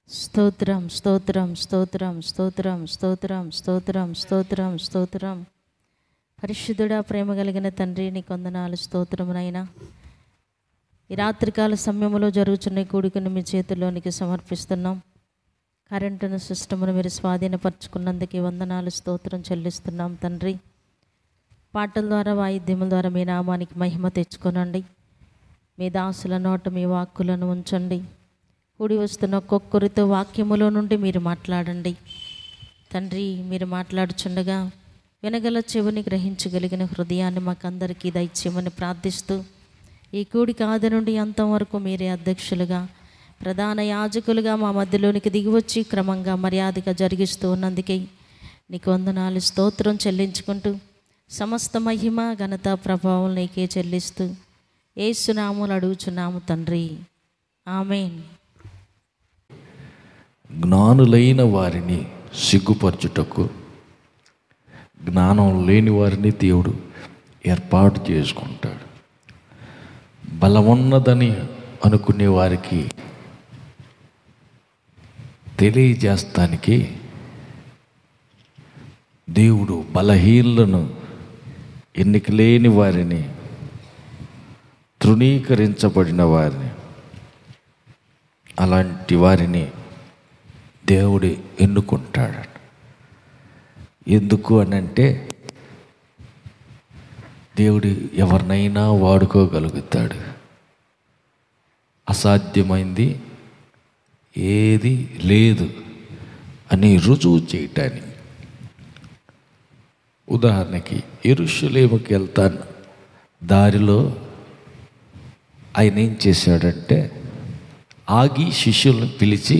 స్తోత్రం స్తోత్రం స్తోత్రం స్తోత్రం స్తోత్రం స్తోత్రం స్తోత్రం స్తోత్రం. పరిశుద్ధుడా, ప్రేమ కలిగిన తండ్రి, నీకు వందనాలు, స్తోత్రమునైనా. ఈ రాత్రికాల సమయంలో జరుగుతున్న కూడికను మీ చేతుల్లోనికి సమర్పిస్తున్నాం. కరెంటును సిస్టమును మీరు స్వాధీనపరచుకున్నందుకు వందనాలు, స్తోత్రం చెల్లిస్తున్నాం తండ్రి. పాటల ద్వారా, వాయిద్యముల ద్వారా మీ నామానికి మహిమ తెచ్చుకొనండి. మీ దాసుల నోట మీ వాక్కులను ఉంచండి. కూడి వస్తున్న ఒక్కొక్కరితో వాక్యములో నుండి మీరు మాట్లాడండి తండ్రి. మీరు మాట్లాడుచుండగా వినగల చెవిని, గ్రహించగలిగిన హృదయాన్ని మాకందరికీ దయచేయమని ప్రార్థిస్తూ, ఈ కూడిక ఆది నుండి అంతం వరకు మీరే అధ్యక్షులుగా, ప్రధాన యాజకులుగా మా మధ్యలోనికి దిగివచ్చి క్రమంగా మర్యాదగా జరిగిస్తూ ఉన్నందుకే నీకు వందనాలు, స్తోత్రం చెల్లించుకుంటూ, సమస్త మహిమ ఘనత ప్రభావం నీకే చెల్లిస్తూ యేసునామములో అడుగుచున్నాము తండ్రి, ఆమేన్. జ్ఞానులైన వారిని సిగ్గుపరచుటకు జ్ఞానం లేని వారిని దేవుడు ఏర్పాటు చేసుకుంటాడు. బలమున్నదని అనుకునే వారికి తెలియజేస్తానికి దేవుడు బలహీనులను, ఎన్నిక లేని వారిని, తృణీకరించబడిన వారిని, అలాంటి వారిని దేవుడు ఎన్నుకుంటాడు. ఎందుకు అనంటే దేవుడు ఎవరినైనా వాడుకోగలుగుతాడు. అసాధ్యమైంది ఏది లేదు అని రుజువు చేయటానికి. ఉదాహరణకి యెరూషలేముకి వెళ్తాను, దారిలో ఆయన ఏం చేశాడంటే ఆగి శిష్యులను పిలిచి,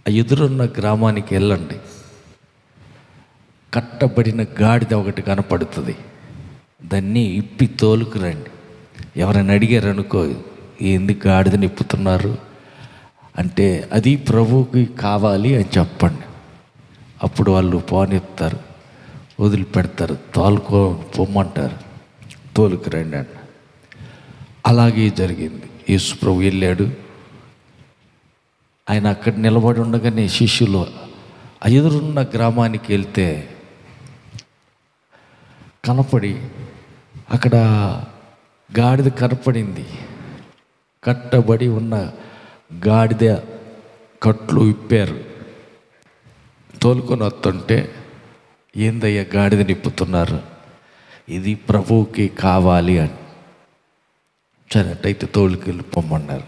ఆ ఎదురున్న గ్రామానికి వెళ్ళండి, కట్టబడిన గాడిద ఒకటి కనపడుతుంది, దాన్ని ఇప్పి తోలుకురండి. ఎవరైనా అడిగారు అనుకో, ఎందుకు గాడిదని ఇప్పుతున్నారు అంటే అది ప్రభువుకి కావాలి అని చెప్పండి. అప్పుడు వాళ్ళు పోనెత్తారు, వదిలిపెడతారు, పొమ్మంటారు, తోలుకురండి అన్న. అలాగే జరిగింది. యేసు ప్రభు వెళ్ళాడు. ఆయన అక్కడ నిలబడి ఉండగానే శిష్యులు ఆ ఎదురున్న గ్రామానికి వెళ్తే కనపడి, అక్కడ గాడిద కనపడింది. కట్టబడి ఉన్న గాడిద కట్లు ఇప్పారు. తోలుకొని వస్తుంటే, ఏందయ్యా గాడిద నిప్పుతున్నారు, ఇది ప్రభువుకి కావాలి అని. సరే అట్టయితే తోలుకెళ్ళి పొమ్మన్నారు.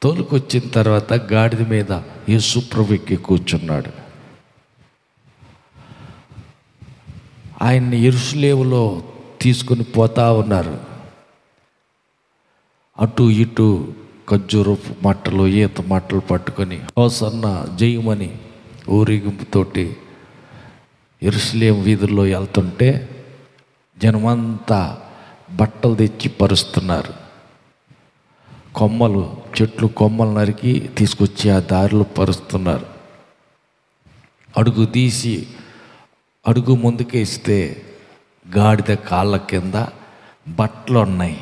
తోలుకొచ్చిన తర్వాత గాడిద మీద యేసు ప్రభు ఎక్కి కూర్చున్నాడు. ఆయన్ని యెరూషలేములో తీసుకుని పోతా ఉన్నారు. అటు ఇటు ఖర్జూరపు మట్టలు, ఈత మట్టలు పట్టుకొని హోసన్న జయమని ఊరేగింపుతోటి యెరూషలేము వీధుల్లో వెళ్తుంటే జనమంతా బట్టలు తెచ్చి పరుస్తున్నారు. కొమ్మలు, చెట్లు కొమ్మలు నరికి తీసుకొచ్చి ఆ దారిలో పరుస్తున్నారు. అడుగు తీసి అడుగు ముందుకేస్తే గాడిద కాళ్ళ కింద బట్టలు ఉన్నాయి,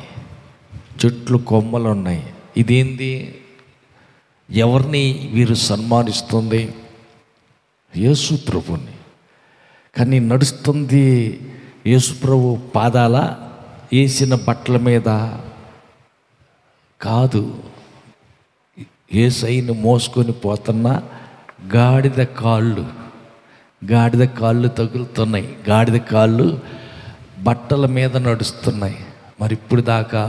చెట్లు కొమ్మలు ఉన్నాయి. ఇదేంది? ఎవరిని వీరు సన్మానిస్తుంది? యేసు ప్రభుని. కానీ నడుస్తుంది యేసు ప్రభు పాదాల వేసిన బట్టల మీద కాదు, యేసయ్యను మోసుకొని పోతున్న గాడిద కాళ్ళు తగులుతున్నాయి. గాడిద కాళ్ళు బట్టల మీద నడుస్తున్నాయి. మరి ఇప్పుడు దాకా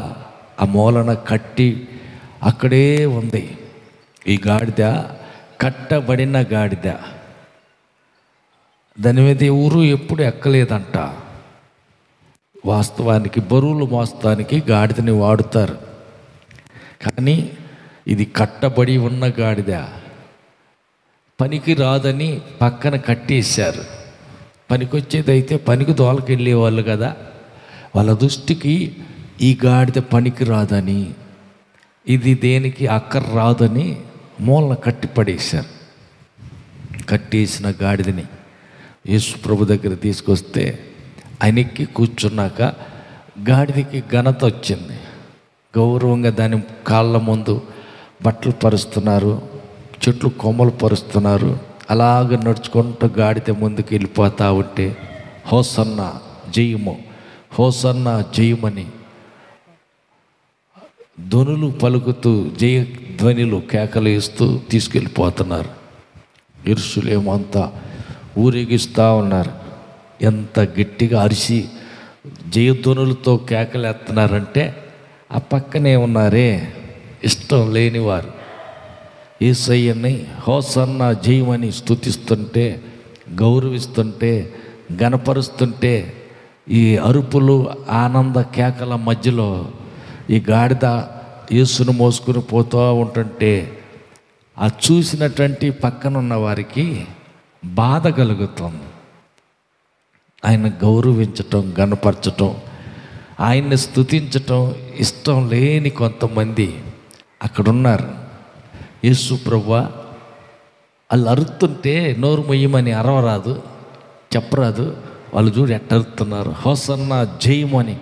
ఆ మూలన కట్టి అక్కడే ఉంది. ఈ గాడిద కట్టబడిన గాడిద, దాని మీద ఎవరు ఎప్పుడు ఎక్కలేదంట. వాస్తవానికి బరువులు మోస్తానికి గాడిదని వాడుతారు, కానీ ఇది కట్టబడి ఉన్న గాడిద. పనికి రాదని పక్కన కట్టేశారు. పనికొచ్చేది అయితే పనికి దోలకెళ్ళేవాళ్ళు కదా, వాళ్ళ దృష్టికి ఈ గాడిద పనికి రాదని, ఇది దేనికి అక్కర రాదని మూలన కట్టి పడేశారు. కట్టేసిన గాడిదని యేసు ప్రభు దగ్గర తీసుకొస్తే ఆయన ఎక్కి కూర్చున్నాక గాడిదకి ఘనత వచ్చింది. గౌరవంగా దాని కాళ్ళ ముందు బట్టలు పరుస్తున్నారు, చెట్లు కొమ్మలు పరుస్తున్నారు. అలాగ నడుచుకుంటూ గాడిద ముందుకు వెళ్ళిపోతూ ఉంటే హోసన్న జయము, హోసన్న జయమని ధ్వనులు పలుకుతూ జయ ధ్వనిలు కేకలు వేస్తూ తీసుకెళ్ళిపోతున్నారు. యెరూషలేము అంతా ఊరేగిస్తూ ఉన్నారు. ఎంత గట్టిగా అరిసి జయధ్వనులతో కేకలు ఎత్తున్నారంటే ఆ పక్కనే ఉన్నారే ఇష్టం లేనివారు యేసయ్యని హోసన్న జయమని స్తుతిస్తుంటే, గౌరవిస్తుంటే, గణపరుస్తుంటే, ఈ అరుపులు ఆనంద కేకల మధ్యలో ఈ గాడిద యేసును మోసుకుని పోతూ ఉంటుంటే ఆ చూసినటువంటి పక్కనున్న వారికి బాధ కలుగుతుంది. ఆయన గౌరవించటం, గణపరచటం, ఆయన్ని స్తుతించటం ఇష్టం లేని కొంతమంది అక్కడున్నారు. యేసు ప్రభువా వాళ్ళు అరుతుంటే నోరు మొయ్యమని అరవరాదు, చెప్పరాదు. వాళ్ళు చూడు ఎట్ట అరుతున్నారు, హోసన్న జయమని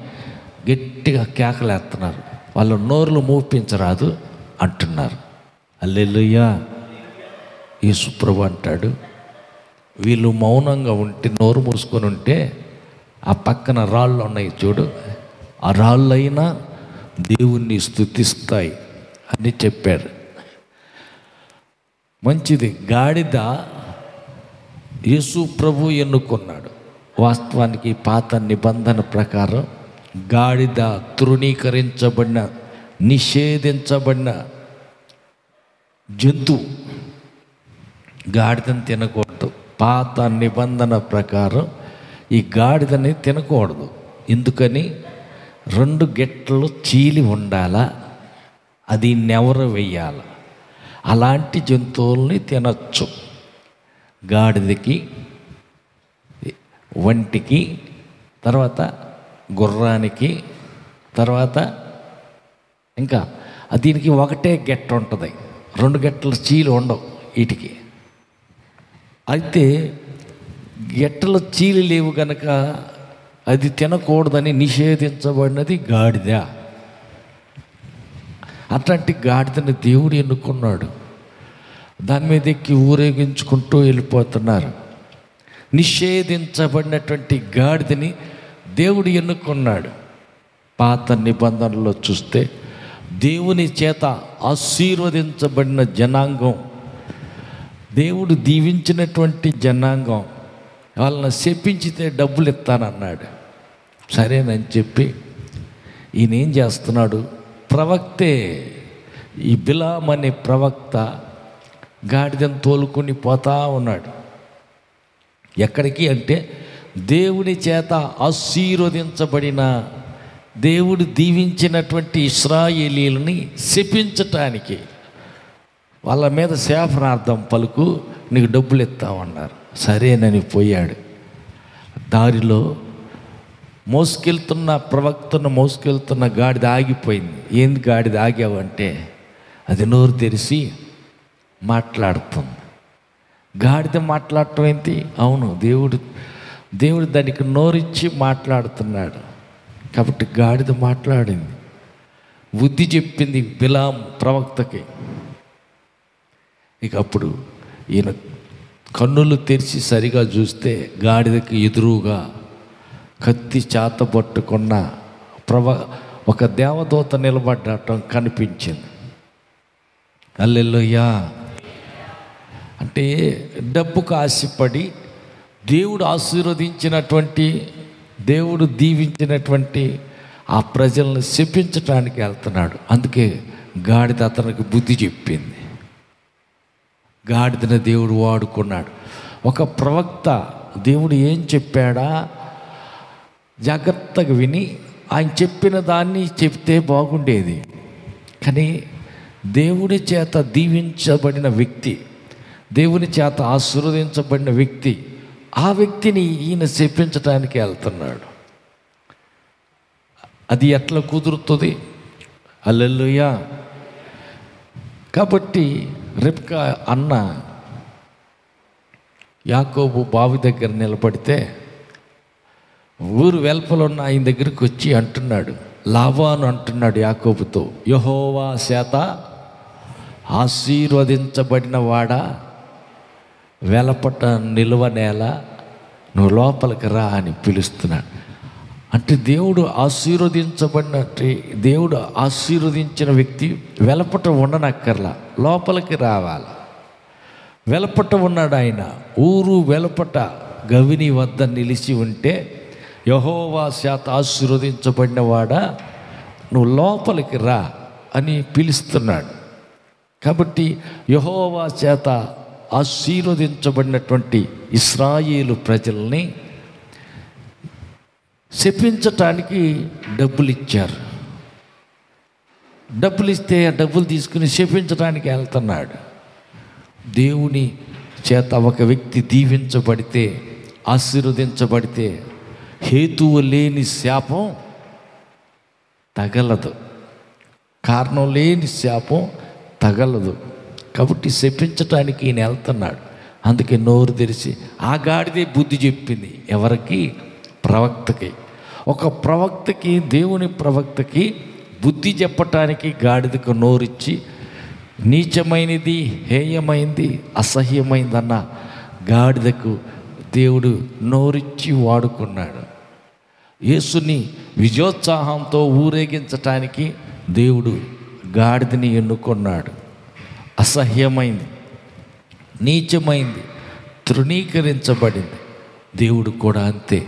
గట్టిగా కేకలేస్తున్నారు. వాళ్ళు నోరులు మూపించరాదు అంటున్నారు. హల్లెలూయా. యేసు ప్రభు అంటాడు, వీళ్ళు మౌనంగా ఉంటే, నోరు మూసుకొని ఉంటే ఆ పక్కన రాళ్ళు ఉన్నాయి చూడు, ఆ రాళ్ళైనా దేవుణ్ణి స్తుతిస్తాయి అని చెప్పారు. మంచిది. గాడిద యేసు ప్రభు ఎన్నుకున్నాడు. వాస్తవానికి పాత నిబంధన ప్రకారం గాడిద తృణీకరించబడిన, నిషేధించబడిన జంతువు. గాడిదని తినకూడదు. పాత నిబంధన ప్రకారం ఈ గాడిదని తినకూడదు. ఎందుకని? 2 గిట్టలు చీలి ఉండాలా, అది నెవరు వెయ్యాల. అలాంటి జంతువుల్ని తినచ్చు. గాడిదకి, వంటికి, తర్వాత గుర్రానికి, తర్వాత ఇంకా దీనికి ఒకటే గెట్ట ఉంటుంది, 2 గెట్టల చీలు ఉండవు వీటికి. అయితే గెట్టల చీలి లేవు కనుక అది తినకూడదని నిషేధించబడినది గాడిద. అట్లాంటి గాడిదని దేవుడు ఎన్నుకున్నాడు. దాని మీద ఎక్కి ఊరేగించుకుంటూ వెళ్ళిపోతున్నారు. నిషేధించబడినటువంటి గాడిదని దేవుడు ఎన్నుకున్నాడు. పాత నిబంధనలో చూస్తే దేవుని చేత ఆశీర్వదించబడిన జనాంగం, దేవుడు దీవించినటువంటి జనాంగం, వాళ్ళని శపించితే డబ్బులు ఇస్తానన్నాడు. సరేనని చెప్పి ఈయన ఏం చేస్తున్నాడు? ప్రవక్తే, ఈ బిలాం అనే ప్రవక్త గాడిదను తోలుకొని పోతా ఉన్నాడు. ఎక్కడికి అంటే దేవుని చేత ఆశీర్వదించబడిన, దేవుడు దీవించినటువంటి ఇశ్రాయేలీలని శపించటానికి. వాళ్ళ మీద శాపనార్థం పలుకు, నీకు డబ్బులు ఇస్తామన్నారు. సరేనని పోయాడు. దారిలో మోసుకెళ్తున్న ప్రవక్తను మోసుకెళ్తున్న గాడిద ఆగిపోయింది. ఏంది గాడిద ఆగావు అంటే, అది నోరు తెరిచి మాట్లాడుతుంది. గాడిద మాట్లాడటం ఏంటి? అవును, దేవుడు దానికి నోరిచ్చి మాట్లాడుతున్నాడు కాబట్టి గాడిద మాట్లాడింది, బుద్ధి చెప్పింది బిలాం ప్రవక్తకి. ఇక అప్పుడు ఈయన కన్నులు తెరిచి సరిగా చూస్తే గాడిదకి ఎదురుగా కత్తి చేత పట్టుకున్న ఒక దేవదూత నిలబడటం కనిపించింది. హల్లెలూయా. అంటే డబ్బుకు ఆశపడి దేవుడు ఆశీర్వదించినటువంటి, దేవుడు దీవించినటువంటి ఆ ప్రజలను శపించటానికి వెళ్తున్నాడు. అందుకే గాడిద అతనికి బుద్ధి చెప్పింది. గాడిదను దేవుడు వాడుకున్నాడు. ఒక ప్రవక్త దేవుడు ఏం చెప్పాడా జాగ్రత్తగా విని ఆయన చెప్పిన దాన్ని చెప్తే బాగుండేది. కానీ దేవుడి చేత దీవించబడిన వ్యక్తి, దేవుని చేత ఆశీర్వదించబడిన వ్యక్తి, ఆ వ్యక్తిని ఈయన శపించడానికి వెళ్తున్నాడు. అది ఎట్లా కుదురుతుంది? హల్లెలూయా. కాబట్టి రిబ్కా అన్న యాకోబు బావి దగ్గర నిలబడితే ఊరు వెల్పలున్న ఆయన దగ్గరికి వచ్చి అంటున్నాడు, లాబాను అంటున్నాడు యాకోబుతో, యెహోవా చేత ఆశీర్వదించబడిన వాడా, వెలపట నిలువ నేల, నువ్వు లోపలికి రా అని పిలుస్తున్నాడు. అంటే దేవుడు ఆశీర్వదించబడినట్టు, దేవుడు ఆశీర్వదించిన వ్యక్తి వెలపట ఉండనక్కర్లా, లోపలికి రావాలి. వెలపట ఉన్నాడు ఆయన. ఊరు వెలపట గవిని వద్ద నిలిచి ఉంటే, యెహోవా చేత ఆశీర్వదించబడిన వాడా, నువ్వు లోపలికి రా అని పిలుస్తున్నాడు. కాబట్టి యెహోవా చేత ఆశీర్వదించబడినటువంటి ఇశ్రాయేలు ప్రజల్ని శపించటానికి డబ్బులు ఇచ్చారు. డబ్బులు ఇస్తే ఆ డబ్బులు తీసుకుని శపించడానికి వెళ్తున్నాడు. దేవుని చేత ఒక వ్యక్తి దీవించబడితే, ఆశీర్వదించబడితే హేతువు లేని శాపం తగలదు, కారణం లేని శాపం తగలదు. కాబట్టి శపించటానికి ఈయన వెళ్తున్నాడు. అందుకే నోరు తెరిచి ఆ గాడిదే బుద్ధి చెప్పింది. ఎవరికి? ప్రవక్తకి. ఒక ప్రవక్తకి, దేవుని ప్రవక్తకి బుద్ధి చెప్పటానికి గాడిదకు నోరిచ్చి, నీచమైనది, హేయమైంది, అసహ్యమైందన్న గాడిదకు దేవుడు నోరిచ్చి వాడుకున్నాడు. యేసుని విజయోత్సాహంతో ఊరేగించటానికి దేవుడు గాడిదని ఎన్నుకున్నాడు. అసహ్యమైంది, నీచమైంది, తృణీకరించబడింది. దేవుడు కూడా అంతే.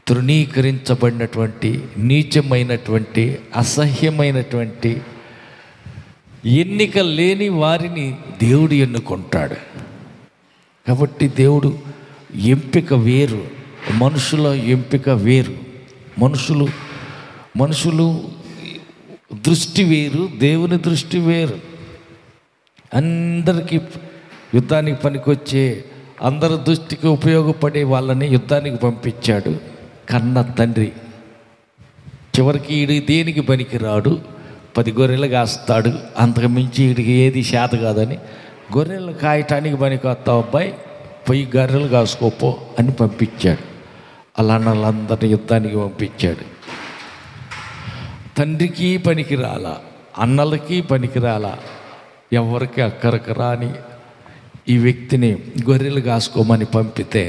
తృణీకరించబడినటువంటి, నీచమైనటువంటి, అసహ్యమైనటువంటి, ఎన్నిక లేని వారిని దేవుడు ఎన్నుకుంటాడు. కాబట్టి దేవుడు ఎంపిక వేరు, మనుషుల ఎంపిక వేరు. మనుషులు దృష్టి వేరు, దేవుని దృష్టి వేరు. అందరికీ యుద్ధానికి పనికొచ్చే, అందరి దృష్టికి ఉపయోగపడే వాళ్ళని యుద్ధానికి పంపించాడు కన్న తండ్రి. చివరికి ఈడు దేనికి పనికిరాడు, 10 గొర్రెలు కాస్తాడు, అంతకుమించి వీడికి ఏది చేత కాదని, గొర్రెలు కాయటానికి పనికొస్తావు అబ్బాయి, పోయి గొర్రెలు కాసుకోపో అని పంపించాడు. అలా వాళ్ళందరినీ యుద్ధానికి పంపించాడు. తండ్రికి పనికి రాలా, అన్నలకి పనికి రాలా, ఎవరికి అక్కరకు రాని ఈ వ్యక్తిని గొర్రెలు కాసుకోమని పంపితే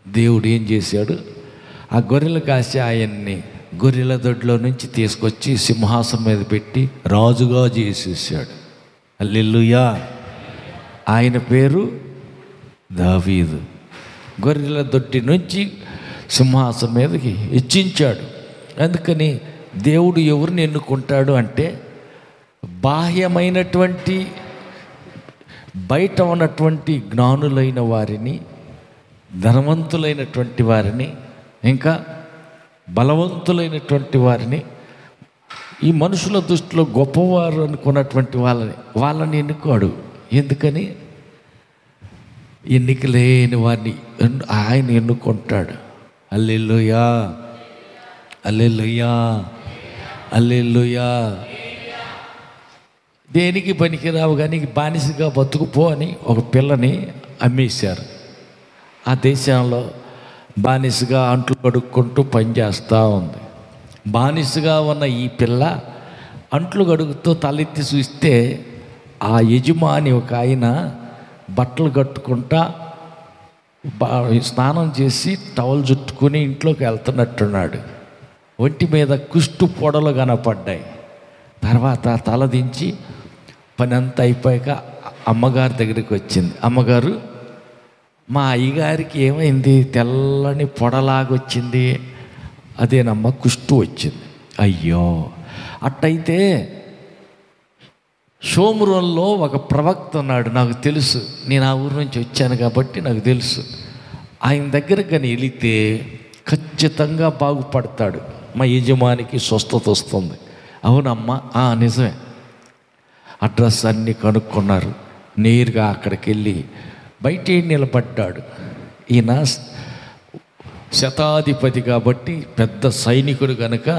దేవుడు ఏం చేశాడు? ఆ గొర్రెలు కాసి ఆయన్ని గొర్రెల దొడ్లో నుంచి తీసుకొచ్చి సింహాసనం మీద పెట్టి రాజుగా చేసేసాడు. హల్లెలూయా. ఆయన పేరు దావీదు. గొర్రెల దొడ్డి నుంచి సింహాసనం మీదకి హెచ్చించాడు. అందుకని దేవుడు ఎవరిని ఎన్నుకుంటాడు అంటే, బాహ్యమైనటువంటి, బయట ఉన్నటువంటి జ్ఞానులైన వారిని, ధనవంతులైనటువంటి వారిని, ఇంకా బలవంతులైనటువంటి వారిని, ఈ మనుషుల దృష్టిలో గొప్పవారు అనుకున్నటువంటి వాళ్ళని ఎన్నుకోడు. ఎందుకని? ఎన్నిక లేని వారిని ఆయన ఎన్నుకుంటాడు. హల్లెలూయా, హల్లెలూయా, హల్లెలూయా. దేనికి పనికిరావు కానీ బానిసగా బతుకుపో అని ఒక పిల్లని అమ్మేశారు. ఆ దేశంలో బానిసగా అంట్లు కడుక్కుంటూ పనిచేస్తూ ఉంది. బానిసగా ఉన్న ఈ పిల్ల అంట్లు కడుగుతూ తలెత్తి చూస్తే ఆ యజమాని ఒక ఆయన బట్టలు కట్టుకుంటా స్నానం చేసి టవల్ చుట్టుకుని ఇంట్లోకి వెళ్తున్నట్టున్నాడు. ఒంటి మీద కుష్టు పొడలు కనపడ్డాయి. తర్వాత తల దించి పని అంతా అయిపోయాక అమ్మగారి దగ్గరికి వచ్చింది. అమ్మగారు, మా అయ్యగారికి ఏమైంది? తెల్లని పొడలాగొచ్చింది. అదేనమ్మ, కుష్టు వచ్చింది. అయ్యో, అట్టయితే షోమ్రోన్లో ఒక ప్రవక్త ఉన్నాడు, నాకు తెలుసు, నేను ఆ ఊరు నుంచి వచ్చాను కాబట్టి నాకు తెలుసు. ఆయన దగ్గరకు కానీ వెళితే ఖచ్చితంగా బాగుపడతాడు, మా యజమానికి స్వస్థత వస్తుంది. అవునమ్మా, నిజమే. అడ్రస్ అన్నీ కనుక్కున్నారు. నేరుగా అక్కడికి వెళ్ళి బయటే నిలబడ్డాడు. ఈయన శతాధిపతి కాబట్టి పెద్ద సైనికుడు కనుక,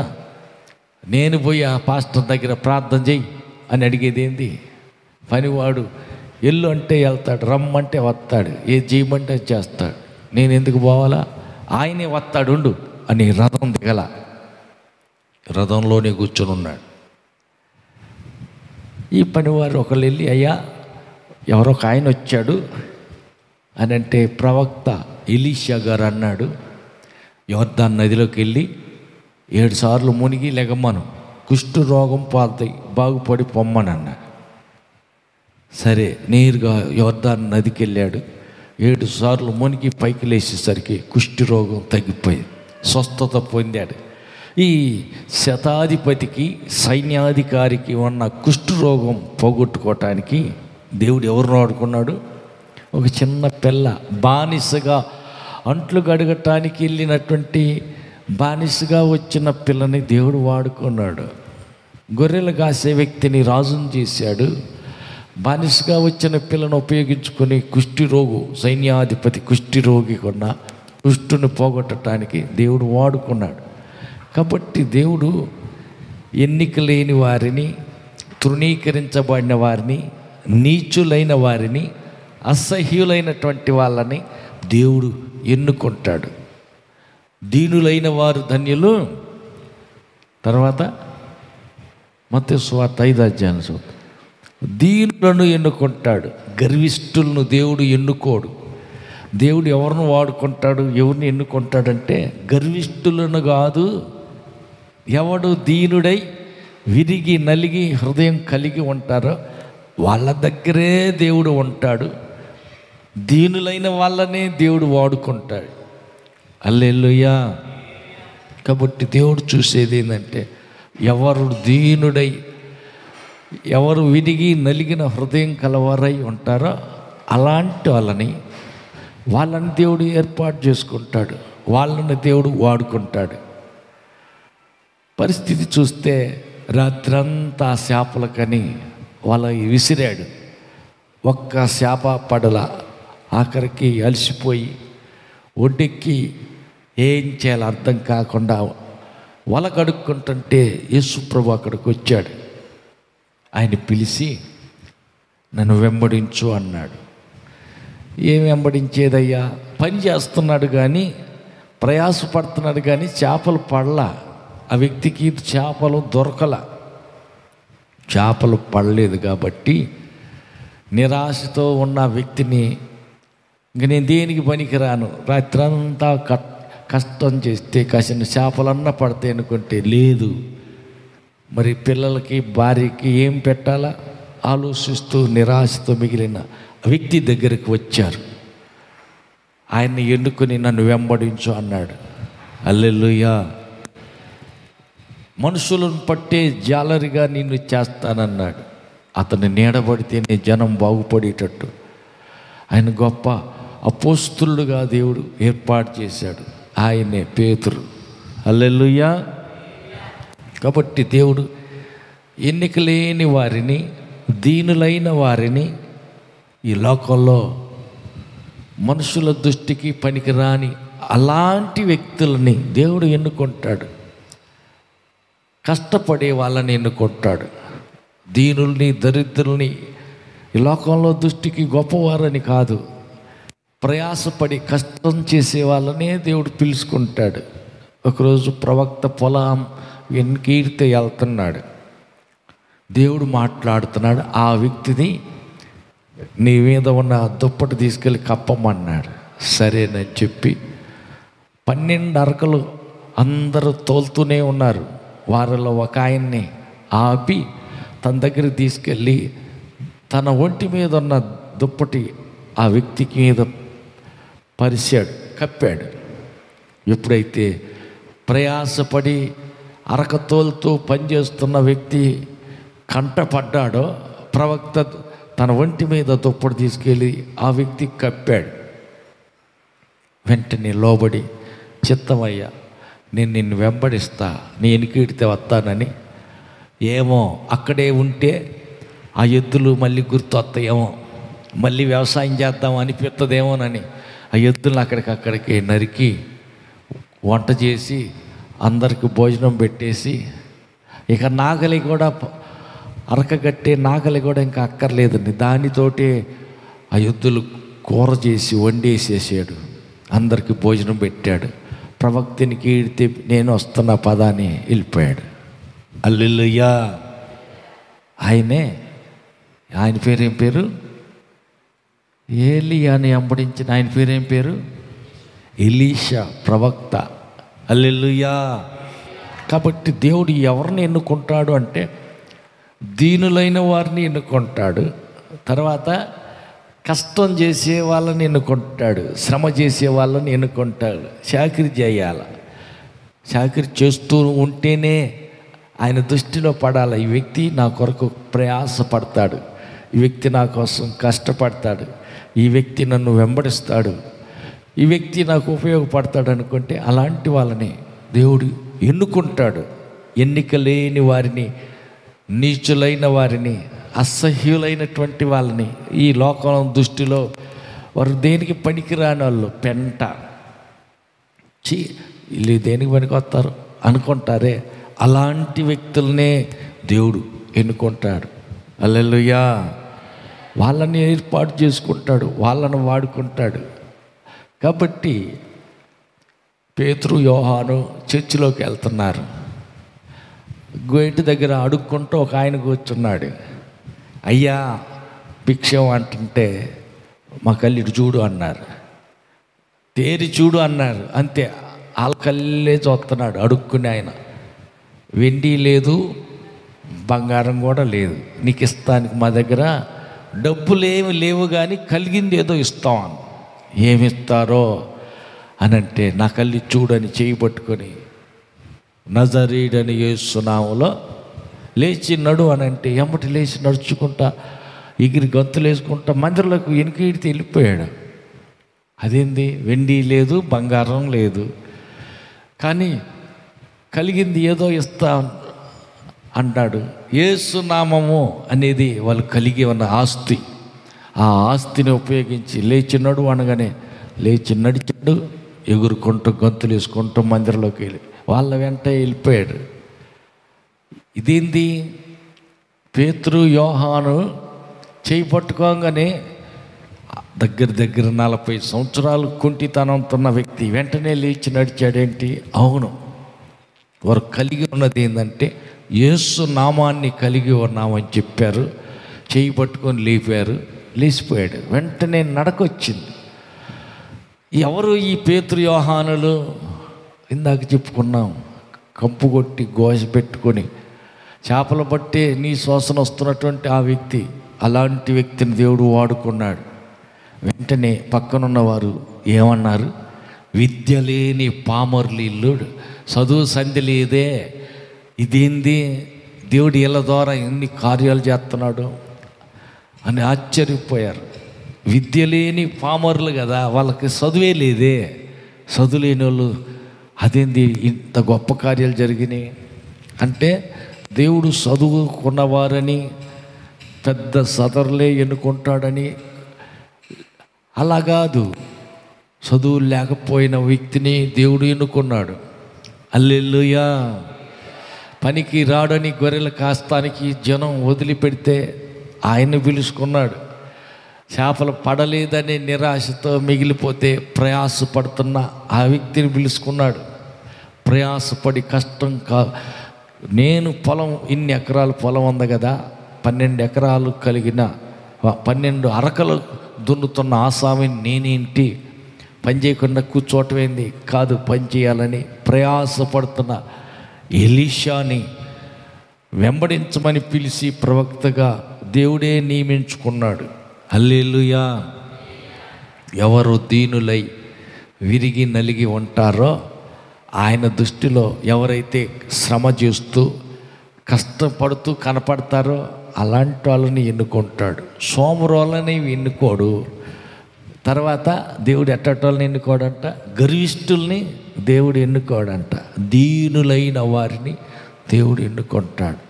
నేను పోయి ఆ పాస్టర్ దగ్గర ప్రార్థన చెయ్యి అని అడిగేది ఏంది? పనివాడు ఎల్లు అంటే వెళ్తాడు, రమ్మంటే వస్తాడు, ఏది చేయమంటే చేస్తాడు. నేను ఎందుకు పోవాలా? ఆయనే వస్తాడు ఉండు అని రథం దిగల, రథంలోనే కూర్చొని ఉన్నాడు. ఈ పనివారు ఒకళ్ళు వెళ్ళి, అయ్యా ఎవరో ఒక ఆయన వచ్చాడు అని అంటే ప్రవక్త ఎలీషా గారు అన్నాడు, యోర్దాను నదిలోకి వెళ్ళి 7 సార్లు మునిగి లెగమ్మను, కుష్టు రోగం పోతాయి, బాగుపడి పొమ్మని అన్నాడు. సరే నేరుగా యోర్దాను నదికి వెళ్ళాడు. 7 సార్లు మునిగి పైకి లేచేసరికి కుష్టి రోగం తగ్గిపోయింది, స్వస్థత పొందాడు. ఈ శతాధిపతికి సైన్యాధికారికి ఉన్న కుష్టు రోగం పోగొట్టుకోవటానికి దేవుడు ఎవరిని వాడుకున్నాడు? ఒక చిన్న పిల్ల, బానిసగా అంట్లు గడగటానికి వెళ్ళినటువంటి బానిసగా వచ్చిన పిల్లని దేవుడు వాడుకున్నాడు. గొర్రెలు కాసే వ్యక్తిని రాజును చేశాడు. బానిసగా వచ్చిన పిల్లను ఉపయోగించుకొని కుష్ఠిరోగు, సైన్యాధిపతి కుష్ఠిరోగి కొన్న కుష్ఠుని పోగొట్టడానికి దేవుడు వాడుకున్నాడు. కాబట్టి దేవుడు ఎన్నిక లేని వారిని, తృణీకరించబడిన వారిని, నీచులైన వారిని, అసహ్యులైనటువంటి వాళ్ళని దేవుడు ఎన్నుకుంటాడు. దీనులైన వారు ధన్యులు. తర్వాత మత్తయి సువార్త 5వ అధ్యాయం చూద్దాం. దీనులను ఎన్నుకుంటాడు, గర్విష్ఠులను దేవుడు ఎన్నుకోడు. దేవుడు ఎవరిని వాడుకుంటాడు, ఎవరిని ఎన్నుకుంటాడంటే గర్విష్ఠులను కాదు. ఎవడు దీనుడై విరిగి నలిగి హృదయం కలిగి ఉంటారో వాళ్ళ దగ్గరే దేవుడు ఉంటాడు. దీనులైన వాళ్ళనే దేవుడు వాడుకుంటాడు. హల్లెలూయా. కాబట్టి దేవుడు చూసేది ఏంటంటే, ఎవరు దీనుడై, ఎవరు విరిగి నలిగిన హృదయం కలవారై ఉంటారో అలాంటి వాళ్ళని దేవుడు ఏర్పాటు చేసుకుంటాడు, వాళ్ళని దేవుడు వాడుకుంటాడు. పరిస్థితి చూస్తే రాత్రంతా చేపలకని వాళ్ళ విసిరాడు. ఒక్క చేప పడల. ఆఖరికి అలసిపోయి ఒడ్డెక్కి ఏం చేయాలో అర్థం కాకుండా వల కడుక్కుంటుంటే యేసుప్రభు అక్కడికి వచ్చాడు. ఆయన పిలిచి నన్ను వెంబడించు అన్నాడు. ఏం వెంబడించేదయ్యా? పని చేస్తున్నాడు కానీ, ప్రయాసపడుతున్నాడు కానీ చేపలు పడలా. ఆ వ్యక్తికి చేపలు దొరకల. చేపలు పడలేదు కాబట్టి నిరాశతో ఉన్న వ్యక్తిని, ఇంక నేను దేనికి పనికిరాను, రాత్రంతా కష్టం చేస్తే కాసిన చేపలన్నా పడతాయి అనుకుంటే లేదు. మరి పిల్లలకి, భార్యకి ఏం పెట్టాలా ఆలోచిస్తూ నిరాశతో మిగిలిన వ్యక్తి దగ్గరికి వచ్చారు. ఆయన్ని ఎన్నుకొని నన్ను వెంబడించు అన్నాడు. హల్లెలూయా. మనుషులను పట్టే జాలరిగా నిన్ను చేస్తానన్నాడు. అతన్ని నీడబడితేనే జనం బాగుపడేటట్టు ఆయన గొప్ప అపోస్తులుగా దేవుడు ఏర్పాటు చేశాడు. ఆయనే పేతురు. హల్లెలూయా. కాబట్టి దేవుడు ఎన్నిక లేని వారిని, దీనులైన వారిని, ఈ లోకంలో మనుషుల దృష్టికి పనికిరాని అలాంటి వ్యక్తులని దేవుడు ఎన్నుకుంటాడు. కష్టపడే వాళ్ళని ఎన్నుకుంటాడు. దీనుల్ని, దరిద్రుల్ని ఈ లోకంలో దృష్టికి గొప్పవారని కాదు, ప్రయాసపడి కష్టం చేసే వాళ్ళనే దేవుడు పిలుచుకుంటాడు. ఒకరోజు ప్రవక్త పొలం వెనకీడితే వెళ్తున్నాడు. దేవుడు మాట్లాడుతున్నాడు. ఆ వ్యక్తిని నీ మీద ఉన్న దుప్పటి తీసుకెళ్ళి కప్పమన్నాడు. సరేనని చెప్పి 12 అరకలు అందరూ తోలుతూనే ఉన్నారు. వారిలో ఒక ఆయన్ని ఆపి తన దగ్గరికి తీసుకెళ్ళి తన ఒంటి మీద ఉన్న దుప్పటి ఆ వ్యక్తికి మీద పరిచాడు, కప్పాడు. ఎప్పుడైతే ప్రయాసపడి అరక తోలుతూ పనిచేస్తున్న వ్యక్తి కంటపడ్డాడో ప్రవక్త తన ఒంటి మీద దుప్పటి తీసుకెళ్ళి ఆ వ్యక్తికి కప్పాడు. వెంటనే లోబడి, చిత్తమయ్యా నేను నిన్ను వెంబడిస్తా, నీ ఎనికిడితే వస్తానని. ఏమో అక్కడే ఉంటే ఆ ఎద్దులు మళ్ళీ గుర్తు వస్తాయేమో, మళ్ళీ వ్యవసాయం చేద్దాం అనిపిస్తుందేమోనని ఆ ఎద్దులను అక్కడికి నరికి వంట చేసి అందరికి భోజనం పెట్టేసి, ఇక నాగలి కూడా అరకగట్టే నాగలి కూడా ఇంకా అక్కర్లేదండి, దానితోటే ఆ ఎద్దులు కూర చేసి వండేసేసాడు, అందరికి భోజనం పెట్టాడు. ప్రవక్తనికి ఈడితే నేను వస్తున్న పదాన్ని వెళ్ళిపోయాడు. హల్లెలూయా. ఆయనే ఆయన పేరేం పేరు? ఏలియాని వెంబడించిన ఆయన పేరేం పేరు? ఎలీషా ప్రవక్త. హల్లెలూయా. కాబట్టి దేవుడు ఎవరిని ఎన్నుకుంటాడు అంటే దీనులైన వారిని ఎన్నుకుంటాడు. తర్వాత కష్టం చేసే వాళ్ళని ఎన్నుకుంటాడు, శ్రమ చేసే వాళ్ళని ఎన్నుకుంటాడు. చాకిరీ చేయాలి, చాకిరీ చేస్తూ ఉంటేనే ఆయన దృష్టిలో పడాలి. ఈ వ్యక్తి నా కొరకు ప్రయాసపడతాడు, ఈ వ్యక్తి నా కోసం కష్టపడతాడు, ఈ వ్యక్తి నన్ను వెంబడిస్తాడు, ఈ వ్యక్తి నాకు ఉపయోగపడతాడు అనుకుంటే అలాంటి వాళ్ళని దేవుడు ఎన్నుకుంటాడు. ఎన్నిక లేని వారిని, నీచులైన వారిని, అసహ్యులైనటువంటి వాళ్ళని, ఈ లోకం దృష్టిలో వారు దేనికి పనికిరాని వాళ్ళు, పెంట, వీళ్ళు దేనికి పనికొస్తారు అనుకుంటారే, అలాంటి వ్యక్తులనే దేవుడు ఎన్నుకుంటాడు. హల్లెలూయా. వాళ్ళని ఏర్పాటు చేసుకుంటాడు, వాళ్ళను వాడుకుంటాడు. కాబట్టి పేతురు యోహాను చర్చిలోకి వెళ్తున్నారు. గేటు దగ్గర అడుక్కుంటూ ఒక ఆయన కూర్చున్నాడు. అయ్యా భిక్షం అంటుంటే మా కళ్ళిటు చూడు అన్నారు, తేరి చూడు అన్నారు. అంతే, వాళ్ళ కళ్ళే చూస్తున్నాడు అడుక్కునే ఆయన. వెండి లేదు, బంగారం కూడా లేదు, నీకు ఇస్తానికి మా దగ్గర డబ్బులు ఏమి లేవు, కానీ కలిగింది ఏదో ఇస్తాం. ఏమిస్తారో అని అంటే నా కళ్ళి చూడని చేయి పట్టుకొని నజరీయుడని యేసు నామములో లేచి నడు అని అంటే ఎమ్మటి లేచి నడుచుకుంటా ఎగిరి గంతులు వేసుకుంటా మందిరంలోకి వెనుకీడితే వెళ్ళిపోయాడు. అదేంది, వెండి లేదు, బంగారం లేదు, కానీ కలిగింది ఏదో ఇస్తా అంటాడు. యేసు నామము అనేది వాళ్ళు కలిగి ఉన్న ఆస్తి. ఆ ఆస్తిని ఉపయోగించి లేచి నడు అనగానే లేచి నడిచాడు, ఎగురుకుంటూ గంతులు వేసుకుంటూ మందిరంలోకి వెళ్ళి వాళ్ళ వెంట వెళ్ళిపోయాడు. ఇదేంది, పేతురు యోహాను చేయి పట్టుకోగానే దగ్గర 40 సంవత్సరాలు కుంటితనంతో ఉన్న వ్యక్తి వెంటనే లేచి నడిచాడేంటి? అవును, వారు కలిగి ఉన్నది ఏంటంటే యేసు నామాన్ని కలిగి ఉన్నామని చెప్పారు, చేయి పట్టుకొని లేపారు, లేచిపోయాడు. వెంటనే నడకొచ్చింది. ఎవరు ఈ పేతురు యోహానులు? ఇందాక చెప్పుకున్నాం, కంపు కొట్టి గోస పెట్టుకొని చేపలు పట్టే నీ శ్వాసన వస్తున్నటువంటి ఆ వ్యక్తి. అలాంటి వ్యక్తిని దేవుడు వాడుకున్నాడు. వెంటనే పక్కనున్నవారు ఏమన్నారు? విద్య లేని పామర్లీళ్ళు, చదువు సంధి లేదే, ఇదేంది, దేవుడు వీళ్ళ ద్వారా ఎన్ని కార్యాలు చేస్తున్నాడు అని ఆశ్చర్యపోయారు. విద్య లేని పామరులు కదా, వాళ్ళకి చదువే లేదే, చదువు లేని వాళ్ళు అదేంది ఇంత గొప్ప కార్యాలు జరిగినాయి అంటే దేవుడు చదువుకున్నవారని పెద్ద సదరులే ఎన్నుకుంటాడని అలా కాదు, చదువు లేకపోయిన వ్యక్తిని దేవుడు ఎన్నుకున్నాడు. హల్లెలూయా. పనికి రాడని గొర్రెలు కాస్తానికి జనం వదిలిపెడితే ఆయన పిలుచుకున్నాడు. చేపలు పడలేదనే నిరాశతో మిగిలిపోతే ప్రయాసపడుతున్న ఆ వ్యక్తిని పిలుచుకున్నాడు. ప్రయాసపడి కష్టం నేను పొలం, ఇన్ని ఎకరాల పొలం ఉంది కదా, 12 ఎకరాలు కలిగిన 12 అరకలు దున్నుతున్న ఆసామిని నేనేంటి పని చేయకుండా కూర్చోవటమేంది, కాదు పని చేయాలని ప్రయాసపడుతున్న ఎలీషాని వెంబడించమని పిలిచి ప్రవక్తగా దేవుడే నియమించుకున్నాడు. హల్లెలూయా. ఎవరు దీనులై విరిగి నలిగి ఉంటారో ఆయన దృష్టిలో ఎవరైతే శ్రమ చేస్తూ కష్టపడుతూ కనపడతారో అలాంటి వాళ్ళని ఎన్నుకుంటాడు. సోమరోళ్ళని ఎన్నుకోడు. తర్వాత దేవుడు ఎట్టటోళ్ళని ఎన్నుకోడంట, గర్విష్ఠుల్ని దేవుడు ఎన్నుకోడంట. దీనులైన వారిని దేవుడు ఎన్నుకుంటాడు.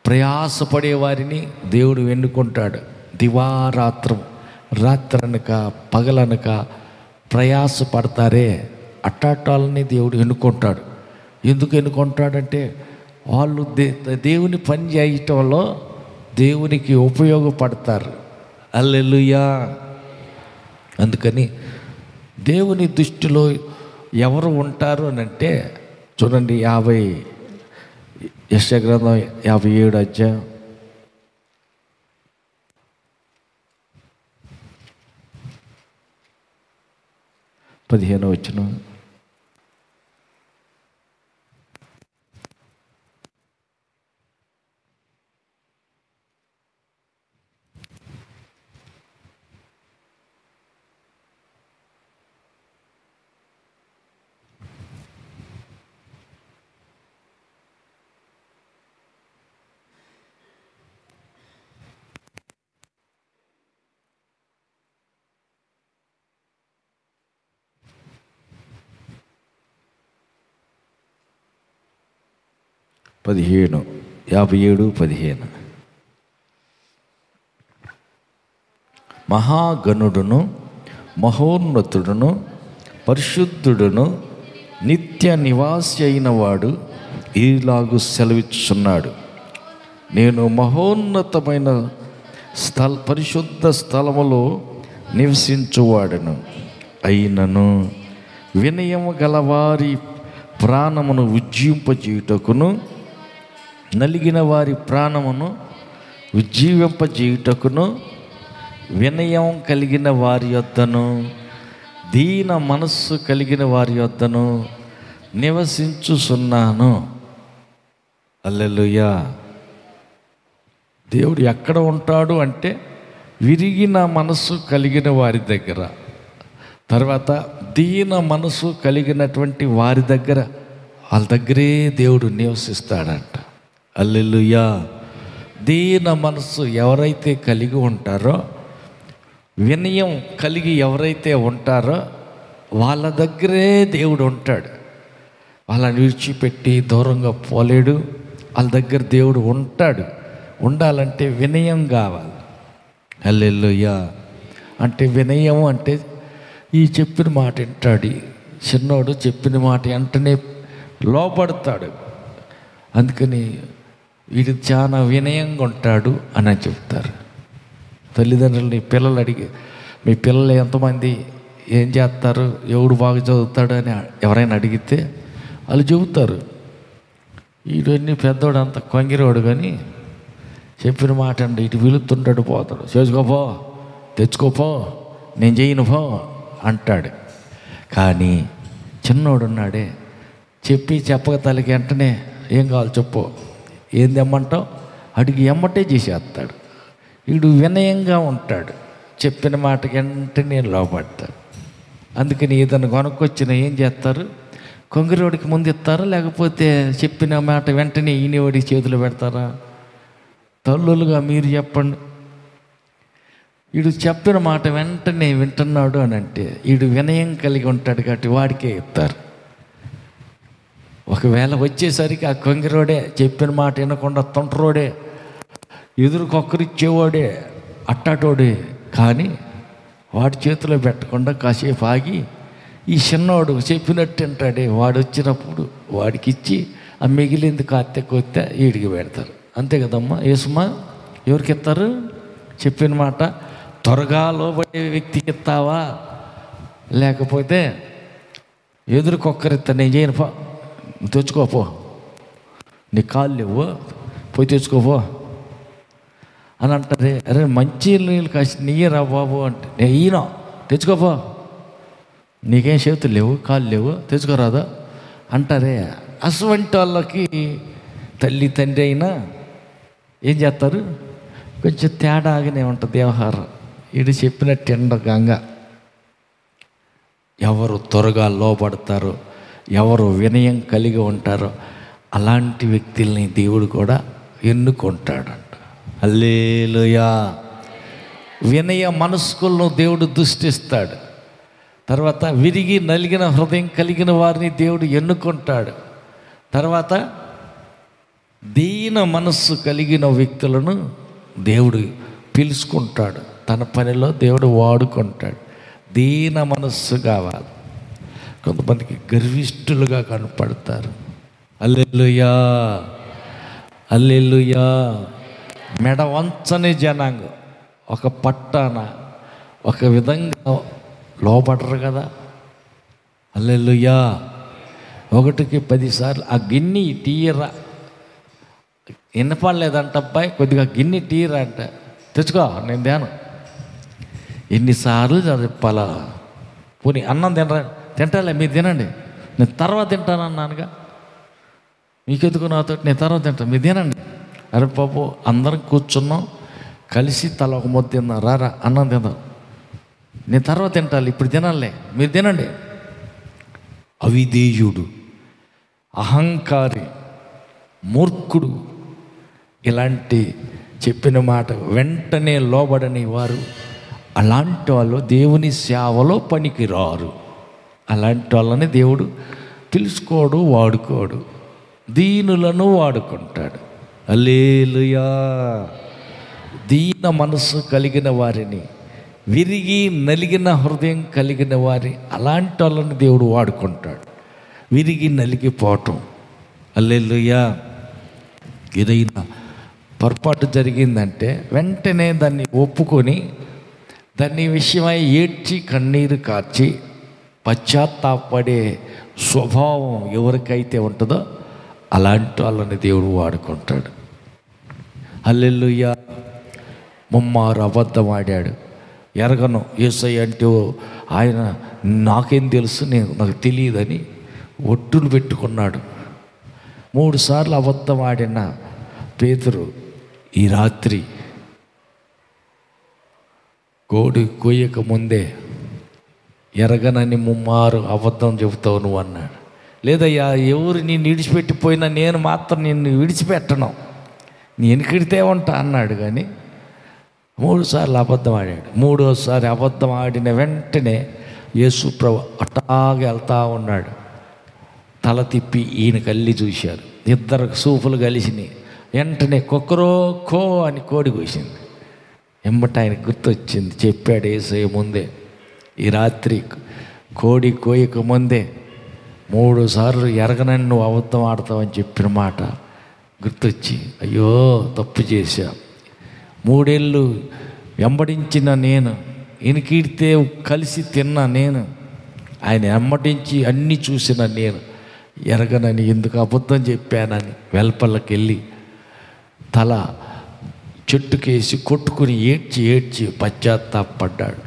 ప్రయాసపడే వారిని దేవుడు ఎన్నుకుంటాడు. దివారాత్రం, రాత్రనక పగలనక ప్రయాసపడతారే అట్టాటాలని దేవుడు ఎన్నుకుంటాడు. ఎందుకు ఎన్నుకుంటాడంటే వాళ్ళు దేవుని పని చేయటంలో దేవునికి ఉపయోగపడతారు. హల్లెలూయా. అందుకని దేవుని దృష్టిలో ఎవరు ఉంటారు అని అంటే చూడండి, 50 యెషయా గ్రంథం 57 అధ్యాయం 15వ వచనం. పదిహేను 57-15. మహాగణుడును మహోన్నతుడును పరిశుద్ధుడును నిత్య నివాసి అయిన వాడు ఈలాగు సెలవిచ్చుచున్నాడు. నేను మహోన్నతమైన పరిశుద్ధ స్థలములో నివసించువాడను. అయినను వినయము గలవారి ప్రాణమును ఉజ్జీవింపజేయుటకును నలిగిన వారి ప్రాణమును ఉజ్జీవింపజేయుటకును వినయం కలిగిన వారి యొద్దను దీన మనస్సు కలిగిన వారి యొద్దను నివసించుచున్నాను. హల్లెలూయా. దేవుడు ఎక్కడ ఉంటాడు అంటే విరిగిన మనస్సు కలిగిన వారి దగ్గర, తర్వాత దీన మనసు కలిగినటువంటి వారి దగ్గర, వాళ్ళ దగ్గరే దేవుడు నివసిస్తాడంట. హల్లెలూయా. దీన మనసు ఎవరైతే కలిగి ఉంటారో, వినయం కలిగి ఎవరైతే ఉంటారో వాళ్ళ దగ్గరే దేవుడు ఉంటాడు. వాళ్ళని విడిచిపెట్టి దూరంగా పోలేడు. వాళ్ళ దగ్గర దేవుడు ఉంటాడు. ఉండాలంటే వినయం కావాలి. హల్లెలూయా. అంటే వినయం అంటే ఈ చెప్పిన మాట వింటాడు. చిన్నోడు చెప్పిన మాట వెంటనే లోపడతాడు. అందుకని వీడు చాలా వినయంగా ఉంటాడు అని చెప్తారు. తల్లిదండ్రులని పిల్లలు అడిగి, మీ పిల్లలు ఎంతమంది, ఏం చేస్తారు, ఎవడు బాగా చదువుతాడు అని ఎవరైనా అడిగితే వాళ్ళు చెబుతారు. వీడన్నీ పెద్దోడు అంత కొంగిరోడు, కానీ చెప్పిన మాట అండి ఇటు పిలుతుంటాడు, పోతాడు, చేసుకోపో, తెచ్చుకోపో, నేను చేయను పో అంటాడు. కానీ చిన్నోడున్నాడే చెప్పక తలకి వెంటనే ఏం కావాలి చెప్పు, ఏం తెమ్మంటావు అడిగి ఎమ్మటే చేసేస్తాడు. వీడు వినయంగా ఉంటాడు. చెప్పిన మాటకి వెంటనే లోపడతాడు. అందుకని ఏదైనా కొనుక్కొచ్చినా ఏం చేస్తారు, కొంగిరోడికి ముందు ఇస్తారా, లేకపోతే చెప్పిన మాట వెంటనే ఈనేవాడికి చేతులు పెడతారా? తల్లులుగా మీరు చెప్పండి. వీడు చెప్పిన మాట వెంటనే వింటున్నాడు అని అంటే వీడు వినయం కలిగి ఉంటాడు కాబట్టి వాడికే ఇస్తారు. ఒకవేళ వచ్చేసరికి ఆ కొంగిరోడే చెప్పిన మాట వినకుండా తొంటరోడే, ఎదురుకొక్కరిచ్చేవాడే, అట్టాటోడే, కానీ వాడి చేతిలో పెట్టకుండా కాసేపు ఆగి ఈ చిన్నవాడు చెప్పినట్టు వింటాడే, వాడు వచ్చినప్పుడు వాడికి ఇచ్చి ఆ మిగిలింది కాత్తే కొత్తే వీడికి పెడతారు. అంతే కదమ్మా యేసుమా? ఎవరికి ఇస్తారు? చెప్పిన మాట త్వరగా లోబడే వ్యక్తికి ఇస్తావా, లేకపోతే ఎదురుకొక్కరిస్తా, నేను చేయను పో, తెచ్చుకోపో, నీ కాళ్ళు లేవు, పోయి తెచ్చుకోపో అని అంటారే. అరే మంచి నీళ్ళు కాసి నీయరా బాబు అంటే, నేను ఈయన తెచ్చుకోపో, నీకేం చేతులు లేవు, కాళ్ళు లేవు, తెచ్చుకోరాదా అంటారే. అటువంటి వాళ్ళకి తల్లి తండ్రి అయినా ఏం చేస్తారు, కొంచెం తేడాగానే ఉంటుంది వ్యవహారం. వీడు చెప్పినట్టు ఎండగా ఎవరు త్వరగా లోపడతారో, ఎవరు వినయం కలిగి ఉంటారో అలాంటి వ్యక్తుల్ని దేవుడు కూడా ఎన్నుకుంటాడంట. హల్లెలూయా. వినయ మనస్కులను దేవుడు దృష్టిస్తాడు. తర్వాత విరిగి నలిగిన హృదయం కలిగిన వారిని దేవుడు ఎన్నుకుంటాడు. తర్వాత దీన మనస్సు కలిగిన వ్యక్తులను దేవుడు పిలుచుకుంటాడు. తన పనిలో దేవుడు వాడుకుంటాడు. దీన మనస్సు కావాలి. కొంతమందికి గర్విష్ఠులుగా కనపడతారు. హల్లెలూయా, హల్లెలూయా. మెడ వంచని జనాంగం ఒక పట్టాన ఒక విధంగా లోపడరు కదా. హల్లెలూయా. 1కి 10 సార్లు ఆ గిన్నె తీయరా, వినపడలేదంట అబ్బాయి, కొద్దిగా గిన్నె తీయరా అంటే, తెచ్చుకో నేను ధ్యానం. ఎన్నిసార్లు చెప్పాలా? పోనీ అన్నం తింటాలే మీరు తినండి, నేను తర్వాత తింటాను అన్నానుగా, మీకెందుకు నాతో, నేను తర్వాత తింటాను మీరు తినండి. అరే పాపు అందరం కూర్చున్నాం, కలిసి తల ఒక ముద్ద తిందాం, రారా అన్నం తిందాం, నేను తర్వాత తింటాలి, ఇప్పుడు తినాలే మీరు తినండి. అవిధేయుడు, అహంకారి, మూర్ఖుడు, ఇలాంటి చెప్పిన మాట వెంటనే లోబడని వారు, అలాంటి వాళ్ళు దేవుని సేవలో పనికిరారు. అలాంటి వాళ్ళని దేవుడు పిలుచుకోడు, వాడుకోడు, దీనులను వాడుకుంటాడు. హల్లెలూయా. దీన మనసు కలిగిన వారిని, విరిగి నలిగిన హృదయం కలిగిన వారి, అలాంటి వాళ్ళని దేవుడు వాడుకుంటాడు. విరిగి నలిగిపోవటం. హల్లెలూయా. ఏదైనా పొరపాటు జరిగిందంటే వెంటనే దాన్ని ఒప్పుకొని దాన్ని విషయమై ఏడ్చి కన్నీరు కార్చి పశ్చాత్తాపడే స్వభావం ఎవరికైతే ఉంటుందో అలాంటి వాళ్ళని దేవుడు వాడుకుంటాడు. హల్లెలూయా. ముమ్మారు అబద్ధం ఆడాడు, ఎరగను యేసయ్య అంటే ఆయన నాకేం తెలుసు, నాకు తెలియదని ఒట్టులు పెట్టుకున్నాడు. 3 సార్లు అబద్ధం ఆడిన పేతురు ఈ రాత్రి కోడి కొయ్యక ముందే ఎరగనని ముమ్మారు అబద్ధం చెబుతావు నువ్వు అన్నాడు. లేదయ్యా, ఎవరు నిన్ను విడిచిపెట్టిపోయినా నేను మాత్రం నిన్ను విడిచిపెట్టను, నేను కిడితే ఉంటా అన్నాడు. కానీ 3 సార్లు అబద్ధం ఆడాడు. 3వసారి అబద్ధం ఆడిన వెంటనే యేసు ప్రభు అట్టాగా వెళ్తా ఉన్నాడు. తల తిప్పి ఈయన కళ్ళి చూశారు, 2 సూపులు కలిసినాయి. వెంటనే కొక్కరో కో అని కోడి కూసింది. ఎమ్మట ఆయన గుర్తొచ్చింది, చెప్పాడు యేసయ్య ముందే, ఈ రాత్రి కోడి కోయక ముందే 3 సార్లు ఎరగనని నువ్వు అబద్ధం ఆడతావని చెప్పిన మాట గుర్తొచ్చి, అయ్యో తప్పు చేశా, 3 ఏళ్ళు వెంబడించిన నేను, ఈయనకీడితే కలిసి తిన్నా నేను, ఆయన వెంబడించి అన్నీ చూసిన నేను ఎరగనని ఎందుకు అబద్ధం చెప్పానని వెల్పల్లకి వెళ్ళి తల చెట్టుకేసి కొట్టుకుని ఏడ్చి పశ్చాత్తాపడ్డాడు.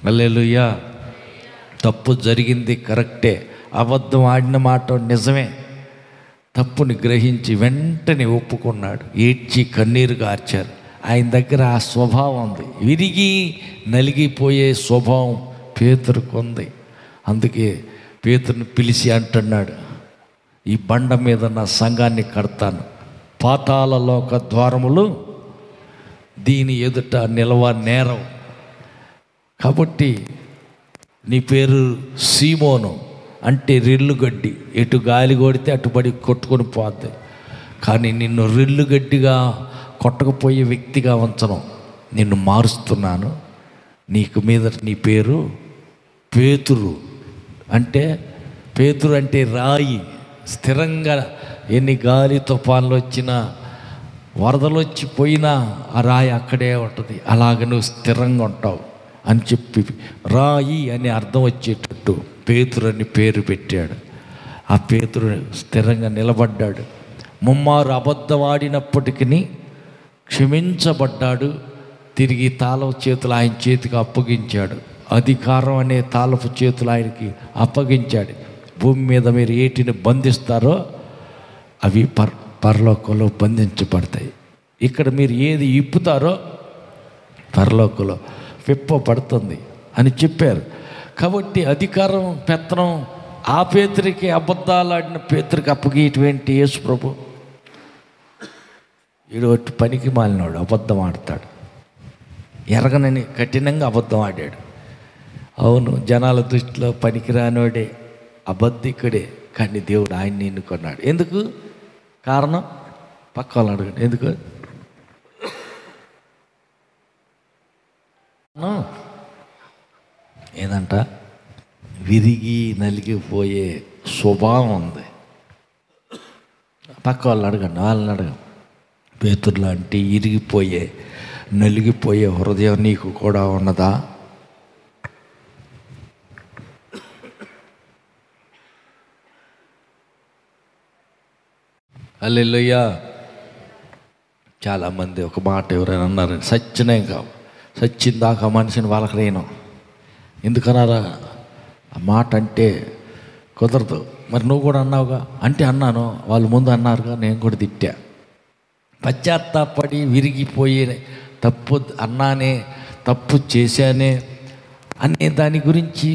హల్లెలూయా. తప్పు జరిగింది కరెక్టే, అబద్ధం ఆడిన మాట నిజమే, తప్పుని గ్రహించి వెంటనే ఒప్పుకున్నాడు. ఏడ్చి కన్నీరు గార్చారు. ఆయన దగ్గర ఆ స్వభావం ఉంది, విరిగి నలిగిపోయే స్వభావం పేతురుకు ఉంది. అందుకే పేతురుని పిలిచి అంటున్నాడు, ఈ బండ మీద నా సంఘాన్ని కడతాను, పాతాళ లోక ద్వారములు దీని ఎదుట నిలవ నేరం. కాబట్టి నీ పేరు సీమోను, అంటే రెల్లుగడ్డి, ఎటు గాలి కొడితే అటుబడి కొట్టుకొని పోద్ది. కానీ నిన్ను రెల్లుగడ్డిగా కొట్టకపోయే వ్యక్తిగా ఉంచను, నిన్ను మారుస్తున్నాను. నీకు మీద నీ పేరు పేతురు, అంటే పేతురు అంటే రాయి. స్థిరంగా ఎన్ని గాలి తుఫాన్లు వచ్చినా, వరదలు వచ్చి పోయినా ఆ రాయి అక్కడే ఉంటుంది. అలాగ నువ్వు స్థిరంగా ఉంటావు అని చెప్పి రాయి అని అర్థం వచ్చేటట్టు పేతురు అని పేరు పెట్టాడు. ఆ పేతురు స్థిరంగా నిలబడ్డాడు. ముమ్మారు అబద్ధం ఆడినప్పటికీ క్షమించబడ్డాడు. తిరిగి తాళపు చేతులు ఆయన చేతికి అప్పగించాడు. అధికారం అనే తాళపు చేతులు ఆయనకి అప్పగించాడు. భూమి మీద మీరు ఏటిని బంధిస్తారో అవి పరలోకంలో బంధించబడతాయి. ఇక్కడ మీరు ఏది ఇప్పుతారో పరలోకంలో విప్పబడుతుంది అని చెప్పారు. కాబట్టి అధికారం, పెత్తనం ఆ పేతురికి, అబద్ధాలు ఆడిన పేతురికి అప్పగిటువంటి యేసు ప్రభు ఈడొట్టి పనికి మాలినాడు, అబద్ధం ఆడతాడు. ఎరగనని కఠినంగా అబద్ధం ఆడాడు. అవును, జనాల దృష్టిలో పనికిరానోడే, అబద్ధికుడే. కానీ దేవుడు ఆయన్ని ఎన్నుకున్నాడు. ఎందుకు? కారణం పక్క వాళ్ళు అడగండి, ఎందుకు? ఏదంట, విరిగి నలిగిపోయే స్వభావం ఉంది. పక్క వాళ్ళు అడగండి, వాళ్ళని అడగండి. పేతురు లాంటి ఇరిగిపోయే నలిగిపోయే హృదయం నీకు కూడా ఉన్నదా? హల్లెలూయా. చాలామంది ఒక మాట ఎవరైనా అన్నారు, సచ్చినే కావు, సచ్చిందాక మనిషిని వాళ్ళకలేను. ఎందుకన్నారా? ఆ మాట అంటే కుదరదు. మరి నువ్వు కూడా అన్నావుగా, అంటే అన్నాను, వాళ్ళు ముందు అన్నారుగా, నేను కూడా తిట్టా. పశ్చాత్తాపడి విరిగిపోయే తప్పు అన్నానే, తప్పు చేశానే అనే దాని గురించి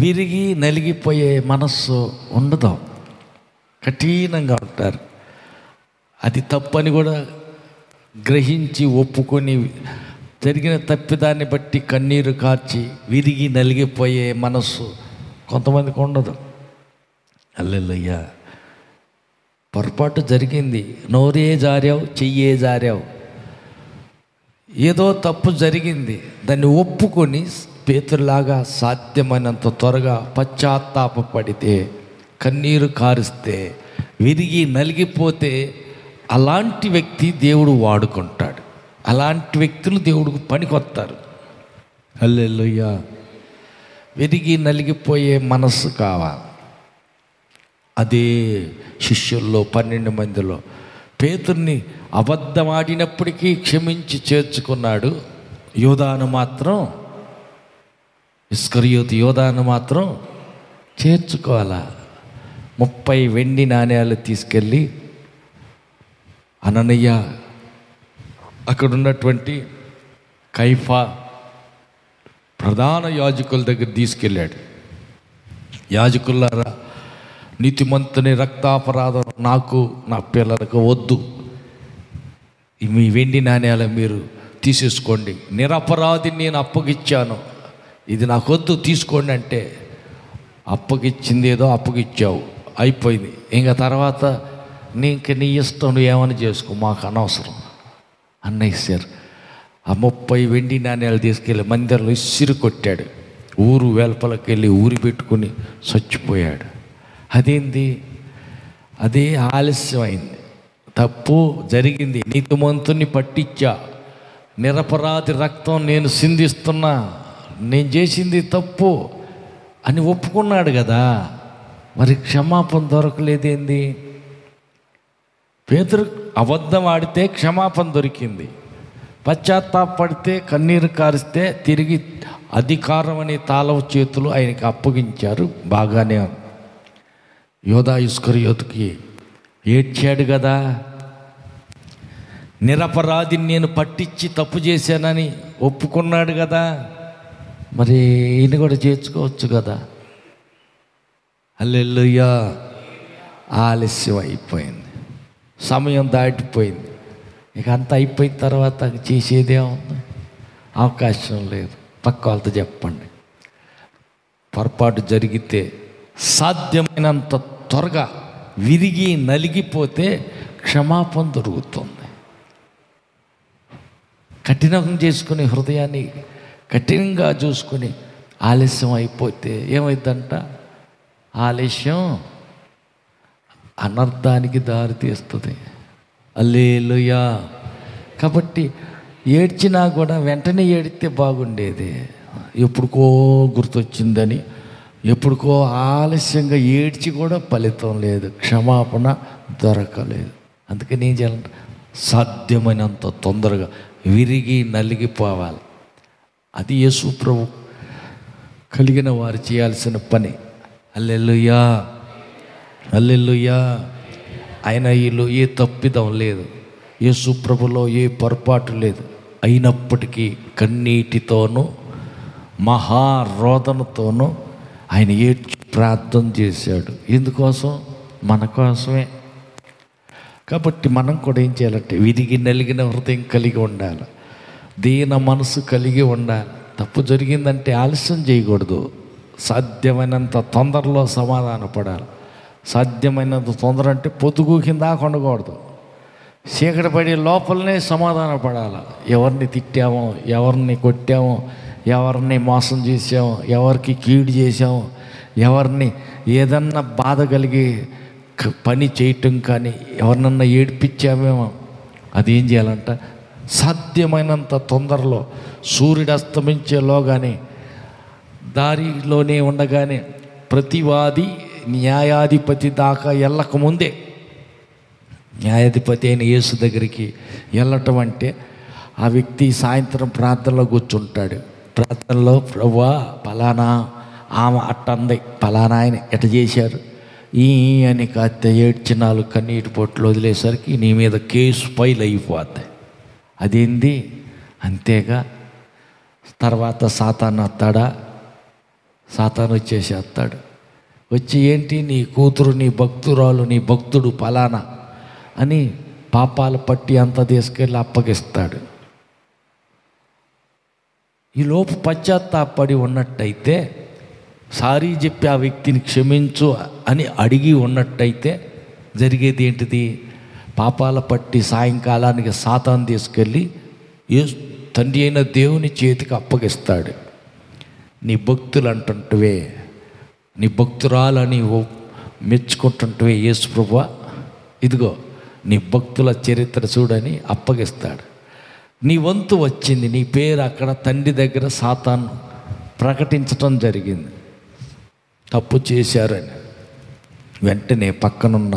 విరిగి నలిగిపోయే మనస్సు ఉండదు. కఠినంగా ఉంటారు. అది తప్పని కూడా గ్రహించి ఒప్పుకొని జరిగిన తప్పిదాన్ని బట్టి కన్నీరు కార్చి విరిగి నలిగిపోయే మనస్సు కొంతమందికి ఉండదు. హల్లెలూయా. పొరపాటు జరిగింది, నోరే జారావు, చెయ్యే జారావు, ఏదో తప్పు జరిగింది, దాన్ని ఒప్పుకొని పేతురులాగా సాధ్యమైనంత త్వరగా పశ్చాత్తాపడితే, కన్నీరు కారిస్తే, విరిగి నలిగిపోతే అలాంటి వ్యక్తి దేవుడు వాడుకుంటాడు. అలాంటి వ్యక్తులు దేవుడికి పనికొస్తారు. హల్లెలూయా. విరిగి నలిగిపోయే మనస్సు కావాలి. అదే శిష్యుల్లో 12 మందిలో పేతుర్ని అబద్ధమాడినప్పటికీ క్షమించి చేర్చుకున్నాడు. యోధాను మాత్రం, ఇస్కరియోతు యోధాను మాత్రం చేర్చుకోవాలా. 30 వెండి నాణ్యాలు తీసుకెళ్ళి అననీయ, అక్కడ ఉన్నటువంటి కైఫా ప్రధాన యాజకుల దగ్గర తీసుకెళ్ళాడు. యాజకులారా, నీతిమంతుని రక్తాపరాధం నాకు నా పిల్లలకు వద్దు, మీ వెండి నాణ్యాలు మీరు తీసేసుకోండి, నిరపరాధిని నేను అప్పగిచ్చాను, ఇది నాకు వద్దు తీసుకోండి అంటే, అప్పగిచ్చింది ఏదో అప్పగిచ్చావు, అయిపోయింది, ఇంకా తర్వాత నీ ఇష్టం, నువ్వు ఏమని చేసుకో, మాకు అనవసరం అన్నయ్యారు. ఆ 30 వెండి నాణ్యాలు తీసుకెళ్ళి మందిరంలో ఇసిరి కొట్టాడు. ఊరు వెలుపలకి వెళ్ళి ఊరి పెట్టుకుని చచ్చిపోయాడు. అదేంది? అదే ఆలస్యమైంది, తప్పు జరిగింది, నీతిమంతుని పట్టించా, నిరపరాధి రక్తం నేను సిందిస్తున్నా, నేను చేసింది తప్పు అని ఒప్పుకున్నాడు కదా, మరి క్షమాపణ దొరకలేదేంది? పేతురు అబద్ధం ఆడితే క్షమాపణ దొరికింది, పశ్చాత్తాపడితే కన్నీరు కారిస్తే తిరిగి అధికారం అనే తాళం చేతులు ఆయనకి అప్పగించారు. బాగానే. యోధా ఇస్కరియోతుకి ఏడ్చాడు కదా, నిరపరాధిని నేను పట్టించి తప్పు చేశానని ఒప్పుకున్నాడు కదా, మరి ఈయన కూడా చేర్చుకోవచ్చు కదా. హల్లెలూయా. ఆలస్యం అయిపోయింది, సమయం దాటిపోయింది, ఇక అంతా అయిపోయిన తర్వాత చేసేదేముంది? అవకాశం లేదు. పక్క వాళ్ళతో చెప్పండి, పొరపాటు జరిగితే సాధ్యమైనంత త్వరగా విరిగి నలిగిపోతే క్షమాపణ దొరుకుతుంది. కఠినం చేసుకుని హృదయాన్ని కఠినంగా చూసుకుని ఆలస్యం అయిపోతే ఏమైందంట? ఆలస్యం అనర్థానికి దారి తీస్తుంది. హల్లెలూయా. కాబట్టి ఏడ్చినా కూడా వెంటనే ఏడితే బాగుండేది. ఎప్పుడుకో గుర్తొచ్చిందని ఎప్పుడుకో ఆలస్యంగా ఏడ్చి కూడా ఫలితం లేదు, క్షమాపణ దొరకలేదు. అందుకని ఏం చేయాలంటే సాధ్యమైనంత తొందరగా విరిగి నలిగిపోవాలి. అది యేసు ప్రభు కలిగిన వారు చేయాల్సిన పని. హల్లెలూయా. హల్లెలూయా. ఆయనలో ఏ తప్పిదం లేదు, యేసు ప్రభులో ఏ పొరపాటు లేదు. అయినప్పటికీ కన్నీటితోనూ మహారోదనతోనూ ఆయన ఏడ్చి ప్రార్థన చేశాడు. ఎందుకోసం? మన కోసమే. కాబట్టి మనం కూడా ఏం చేయాలంటే విరిగి నలిగిన హృదయం కలిగి ఉండాలి, దీన మనసు కలిగి ఉండాలి. తప్పు జరిగిందంటే ఆలస్యం చేయకూడదు, సాధ్యమైనంత తొందరలో సమాధాన పడాలి. సాధ్యమైనంత తొందర అంటే పొద్దుగు కింద ఉండకూడదు, చీకటి పడే లోపలనే సమాధాన పడాలి. ఎవరిని తిట్టామో, ఎవరిని కొట్టామో, ఎవరిని మోసం చేసామో, ఎవరికి కీడు చేసామో, ఎవరిని ఏదన్నా బాధ కలిగి పని చేయటం కానీ ఎవరినన్నా ఏడిపించామేమో, అది ఏం చేయాలంట? సాధ్యమైనంత తొందరలో సూర్యుడు అస్తమించేలోగానే దారిలోనే ఉండగానే ప్రతివాది న్యాయాధిపతి దాకా వెళ్ళకముందే న్యాయాధిపతి అయిన యేసు దగ్గరికి వెళ్ళటం అంటే ఆ వ్యక్తి సాయంత్రం ప్రార్థనలో కూర్చుంటాడు. ప్రార్థనలో ప్రభువా పలానా ఆమె అట్టంది, పలానా ఆయన ఎట చేశారు ఈ అని కాస్త ఏడ్చినాలు కన్నీటి పొట్లు వదిలేసరికి నీ మీద కేసు ఫైల్ అయిపోద్ది. అదేంది అంతేగా. తర్వాత సాతాను వస్తాడా, సాతాను వచ్చేసేస్తాడు. వచ్చి ఏంటి నీ కూతురు, నీ భక్తురాలు, నీ భక్తుడు పలానా అని పాపాల పట్టి అంతా తీసుకెళ్ళి అప్పగిస్తాడు. ఈలోపు పశ్చాత్తాపడి ఉన్నట్టయితే, సారీ చెప్పి ఆ వ్యక్తిని క్షమించు అని అడిగి ఉన్నట్టయితే జరిగేది ఏంటిది? పాపాల పట్టి సాయంకాలానికి సాతాను తీసుకెళ్ళి తండ్రి అయిన దేవుని చేతికి అప్పగిస్తాడు. నీ భక్తులు అంటుంటువే, నీ భక్తురాలని మెచ్చుకుంటుంటువే యేసు ప్రభువా, ఇదిగో నీ భక్తుల చరిత్ర చూడని అప్పగిస్తాడు. నీ వంతు వచ్చింది, నీ పేరు అక్కడ తండ్రి దగ్గర సాతాను ప్రకటించటం జరిగింది, తప్పు చేశారని. వెంటనే పక్కనున్న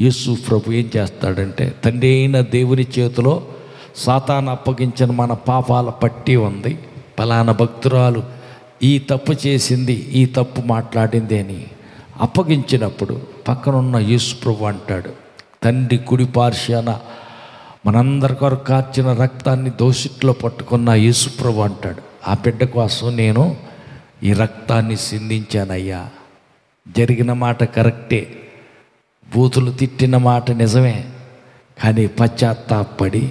యేసు ప్రభు ఏం చేస్తాడంటే, తండ్రి అయిన దేవుని చేతిలో సాతాను అప్పగించిన మన పాపాల పట్టి ఉంది, పలానా భక్తురాలు ఈ తప్పు చేసింది, ఈ తప్పు మాట్లాడింది అని అప్పగించినప్పుడు పక్కనున్న యేసు ప్రభు అంటాడు, తండ్రి కుడి పార్శ్యాన మనందరి కొరకు కార్చిన రక్తాన్ని దోషిట్లో పట్టుకున్న యేసు ప్రభు అంటాడు, ఆ బిడ్డ కోసం నేను ఈ రక్తాన్ని సిందించానయ్యా. జరిగిన మాట కరెక్టే, బూతులు తిట్టిన మాట నిజమే, కానీ పశ్చాత్తాపడి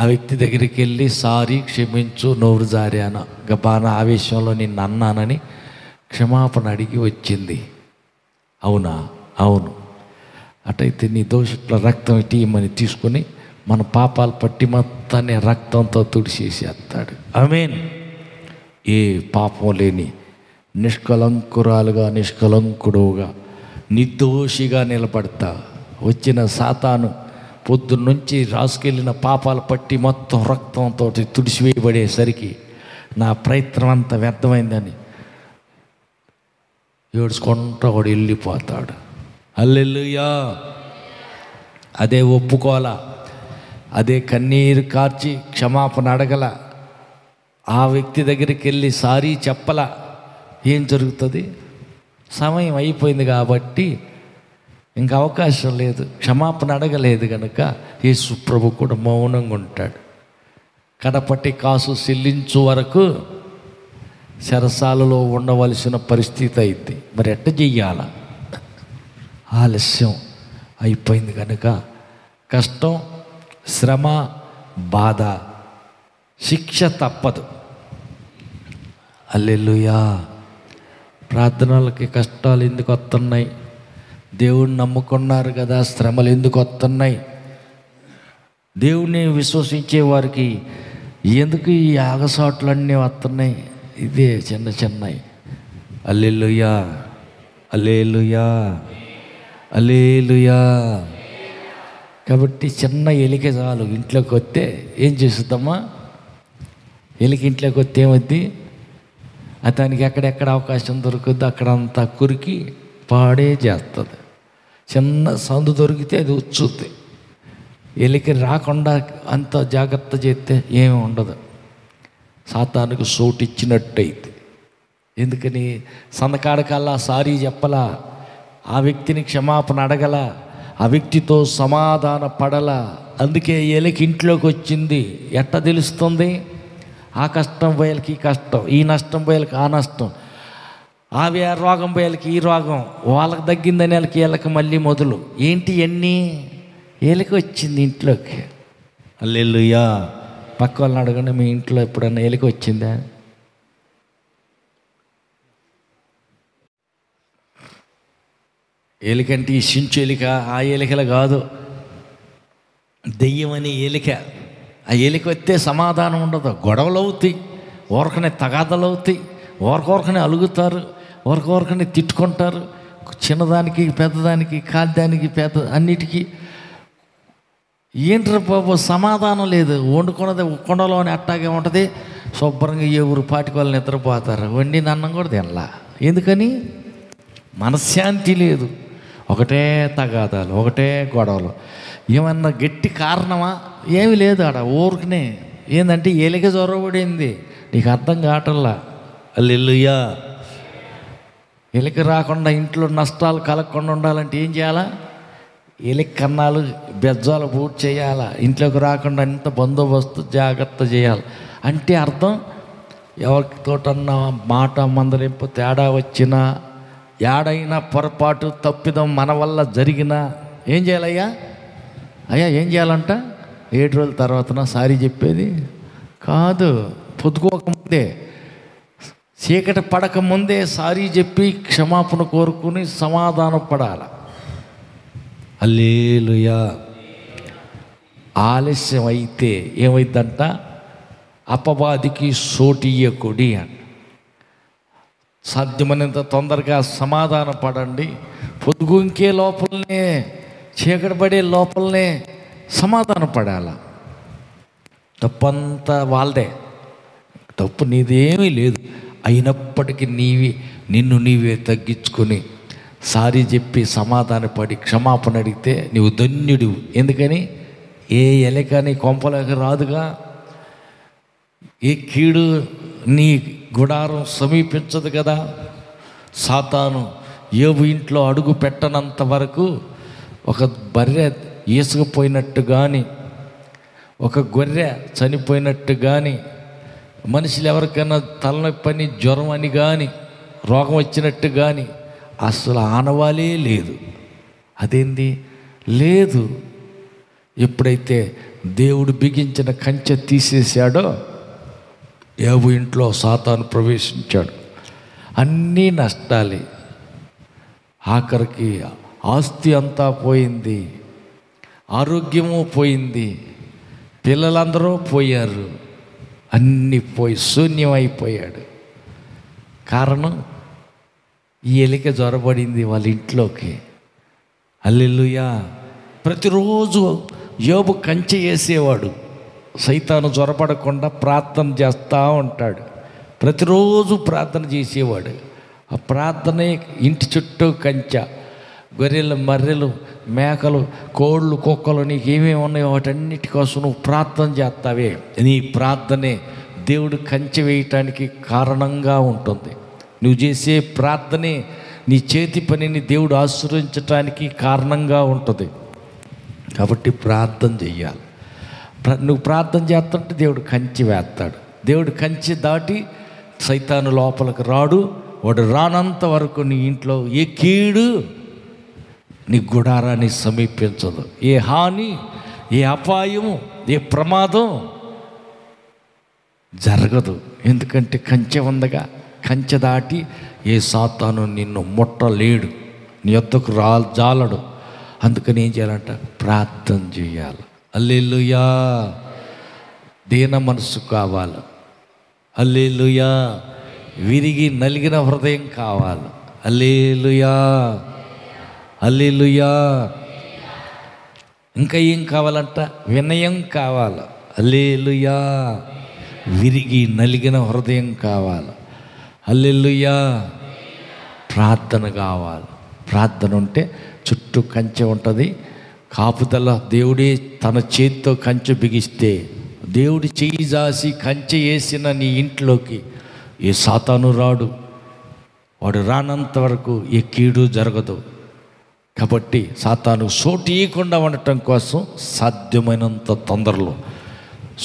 ఆ వ్యక్తి దగ్గరికి వెళ్ళి సారీ క్షమించు, నోరు జారాను, గబాన ఆవేశంలో నిన్ను అన్నానని క్షమాపణ అడిగి వచ్చింది. అవునా? అవును. అటైతే నీ దోషుల రక్తం ఇటీమని తీసుకుని మన పాపాలు పట్టి మొత్తాన్ని రక్తంతో తుడిచేసేస్తాడు. ఆమేన్. ఏ పాపం లేని నిష్కలంకురాలుగా, నిష్కలంకుడుగా, నిర్దోషిగా నిలబడతా వచ్చిన సాతాను పొద్దున్నుంచి రాసుకెళ్ళిన పాపాలు పట్టి మొత్తం రక్తంతో తుడిచివేయబడేసరికి నా ప్రయత్నం అంతా వ్యర్థమైందని ఏడ్చుకుంటూ వాడు వెళ్ళిపోతాడు. హల్లెలూయా. అదే ఒప్పుకోలా, అదే కన్నీరు కార్చి క్షమాపణ అడగల, ఆ వ్యక్తి దగ్గరికి వెళ్ళి సారీ చెప్పలా, ఏం జరుగుతుంది? సమయం అయిపోయింది కాబట్టి ఇంకా అవకాశం లేదు, క్షమాపణ అడగలేదు కనుక యేసు ప్రభు కూడా మౌనంగా ఉంటాడు. కడపటి కాసు చెల్లించు వరకు చెరసాలలో ఉండవలసిన పరిస్థితి అయింది. మరి ఎట్ట చెయ్యాల? ఆలస్యం అయిపోయింది కనుక కష్టం, శ్రమ, బాధ, శిక్ష తప్పదు. హల్లెలూయా. ప్రార్థనలకి కష్టాలు ఎందుకు వస్తున్నాయి? దేవుడిని నమ్ముకున్నారు కదా, శ్రమలు ఎందుకు వస్తున్నాయి? దేవుడిని విశ్వసించే వారికి ఎందుకు ఈ ఆగసాట్లన్నీ వస్తున్నాయి? ఇదే చిన్న చిన్నవి. హల్లెలూయా, హల్లెలూయా, హల్లెలూయా. కాబట్టి చిన్న ఎలిక చాలు ఇంట్లోకి వస్తే ఏం చేస్తుందమ్మా? ఎలిక ఇంట్లోకి వస్తే ఏమవుద్ది? అతనికి ఎక్కడెక్కడ అవకాశం దొరుకుద్ది అక్కడంతా కురికి పాడే చేస్తుంది. చిన్న సందు దొరికితే అది వచ్చుద్ది. ఎలికి రాకుండా అంత జాగ్రత్త చేస్తే ఏమి ఉండదు, సాతానుకు సోటు ఇచ్చినట్టయితే. ఎందుకని? సందకాడకల్లా సారీ చెప్పలా, ఆ వ్యక్తిని క్షమాపణ అడగల, ఆ వ్యక్తితో సమాధాన పడల. అందుకే ఎలికి ఇంట్లోకి వచ్చింది. ఎట్ట తెలుస్తుంది? ఆ కష్టం పోయేలకి ఈ కష్టం, ఈ నష్టం పోయేలకి ఆ నష్టం, ఆ రోగం పోయేలకి ఈ రోగం, వాళ్ళకి తగ్గిందని వాళ్ళకి వీళ్ళకి మళ్ళీ మొదలు. ఏంటి అన్నీ? ఏలికి వచ్చింది ఇంట్లోకి. హల్లెలూయా. పక్క వాళ్ళని అడగండి, మీ ఇంట్లో ఎప్పుడన్నా ఎలికి వచ్చిందా? ఎలికంటే ఈ సించు ఎలిక, ఆ ఎలికల కాదు, దెయ్యమని ఎలిక. ఆ ఎలిక వస్తే సమాధానం ఉండదు, గొడవలు అవుతాయి, ఊరకనే తగాదలు అవుతాయి, ఊరకనే అలుగుతారు, ఊరకనే తిట్టుకుంటారు. చిన్నదానికి పెద్దదానికి, కాద్యానికి పెద్ద అన్నిటికీ. ఏంట్రా బాబు సమాధానం లేదు. వండుకున్నది కుండలోని అట్టాగే ఉంటుంది, శుభ్రంగా ఎవరు పాటికి వాళ్ళు నిద్రపోతారు, వండిన అన్నం కూడా తినలా. ఎందుకని? మనశ్శాంతి లేదు, ఒకటే తగాదాలు, ఒకటే గొడవలు. ఏమన్నా గట్టి కారణమా? ఏమి లేదు ఆడ. ఊరికనే ఏంటంటే ఎలిక జ్వరపడింది, నీకు అర్థం కావటంలా. హల్లెలూయా. ఎలిక రాకుండా ఇంట్లో నష్టాలు కలగకుండా ఉండాలంటే ఏం చేయాలా? ఎలిక కన్నాలు బెజ్జాలు పూర్తి చేయాలా, ఇంట్లోకి రాకుండా అంత బందోబస్తు జాగ్రత్త చేయాలి. అంటే అర్థం, ఎవరితోటన్నా మాట మందలింపు తేడా వచ్చినా, ఏడైనా పొరపాటు తప్పిదం మన వల్ల జరిగినా ఏం చేయాలయ్యా? అయ్యా ఏం చేయాలంట? 7 రోజుల తర్వాతనా సారీ చెప్పేది కాదు. పొద్దుకోకముందే, చీకటి పడక ముందే సారీ చెప్పి క్షమాపణ కోరుకుని సమాధాన పడాలి. హల్లెలూయా. ఆలస్యం అయితే ఏమైందంట? అపవాదికి సోటియ్యకుడి అంట. సాధ్యమైనంత తొందరగా సమాధాన పడండి. పొద్దుగుంకే లోపలనే, చీకటి పడే లోపలనే సమాధాన పడాల. తప్పంతా వాళ్ళదే, తప్పు నీదేమీ లేదు. అయినప్పటికీ నిన్ను నీవే తగ్గించుకొని సారీ చెప్పి సమాధానపడి క్షమాపణ అడిగితే నీవు ధన్యుడు. ఎందుకని? ఏ ఎలక నీ కొంపలోకి రాదుగా, ఏ కీడు నీ గుడారం సమీపించదు కదా. సాతాను యోబు ఇంట్లో అడుగు పెట్టనంత వరకు ఒక బర్రె ఈసుకుపోయినట్టు కానీ, ఒక గొర్రె చనిపోయినట్టు కానీ, మనుషులు ఎవరికైనా తలనొప్పి అని, జ్వరం అని కానీ, రోగం వచ్చినట్టు కానీ అసలు ఆనవాలే లేదు. అదేంది? లేదు. ఎప్పుడైతే దేవుడు బిగించిన కంచె తీసేశాడో యోబు ఇంట్లో సాతాను ప్రవేశించాడు. అన్నీ నష్టాలే. ఆఖరికి ఆస్తి అంతా పోయింది, ఆరోగ్యము పోయింది, పిల్లలందరూ పోయారు, అన్నీ పోయి శూన్యమైపోయాడు. కారణం, ఈ ఎలిక జ్వరపడింది వాళ్ళ ఇంట్లోకి. హల్లెలూయా. ప్రతిరోజు యోబు కంచె వేసేవాడు, సైతాను జ్వరపడకుండా ప్రార్థన చేస్తూ ఉంటాడు. ప్రతిరోజు ప్రార్థన చేసేవాడు. ఆ ప్రార్థనే ఇంటి చుట్టూ కంచె. గొర్రెలు, మర్రెలు, మేకలు, కోళ్ళు, కుక్కలు నీకు ఏమేమి ఉన్నాయో వాటన్నిటి కోసం నువ్వు ప్రార్థన చేస్తావే, నీ ప్రార్థనే దేవుడు కంచె వేయటానికి కారణంగా ఉంటుంది. నువ్వు చేసే ప్రార్థనే నీ చేతి పనిని దేవుడు ఆశీర్వదించటానికి కారణంగా ఉంటుంది. కాబట్టి ప్రార్థన చెయ్యాలి. నువ్వు ప్రార్థన చేస్తుంటే దేవుడు కంచె వేస్తాడు. దేవుడు కంచె దాటి సైతాను లోపలికి రాడు. వాడు రానంత వరకు నీ ఇంట్లో ఏ కీడు నీ గుడారాన్ని సమీపించదు. ఏ హాని, ఏ అపాయము, ఏ ప్రమాదం జరగదు. ఎందుకంటే కంచె ఉందగా. కంచె దాటి ఏ సాతాను నిన్ను ముట్టలేడు, నీ యొద్దకు జాలడు. అందుకని ఏం చేయాలంట? ప్రార్థన చేయాలి. హల్లెలూయా. దీన మనసు కావాలి. హల్లెలూయా. విరిగి నలిగిన హృదయం కావాలి. హల్లెలూయా. హల్లెలూయా. ఇంకా ఏం కావాలంట? వినయం కావాలి. హల్లెలూయా. విరిగి నలిగిన హృదయం కావాలి. హల్లెలూయా. ప్రార్థన కావాలి. ప్రార్థన ఉంటే చుట్టూ కంచె ఉంటుంది, కాపుదల. దేవుడే తన చేతితో కంచె బిగిస్తే, దేవుడి చెయ్యి జాసి కంచె వేసిన నీ ఇంట్లోకి ఏ సాతాను రాడు. వాడు రానంత వరకు ఏ కీడు జరగదు. కాబట్టి సాతాను సోటీయకుండా ఉండటం కోసం సాధ్యమైనంత తొందరలో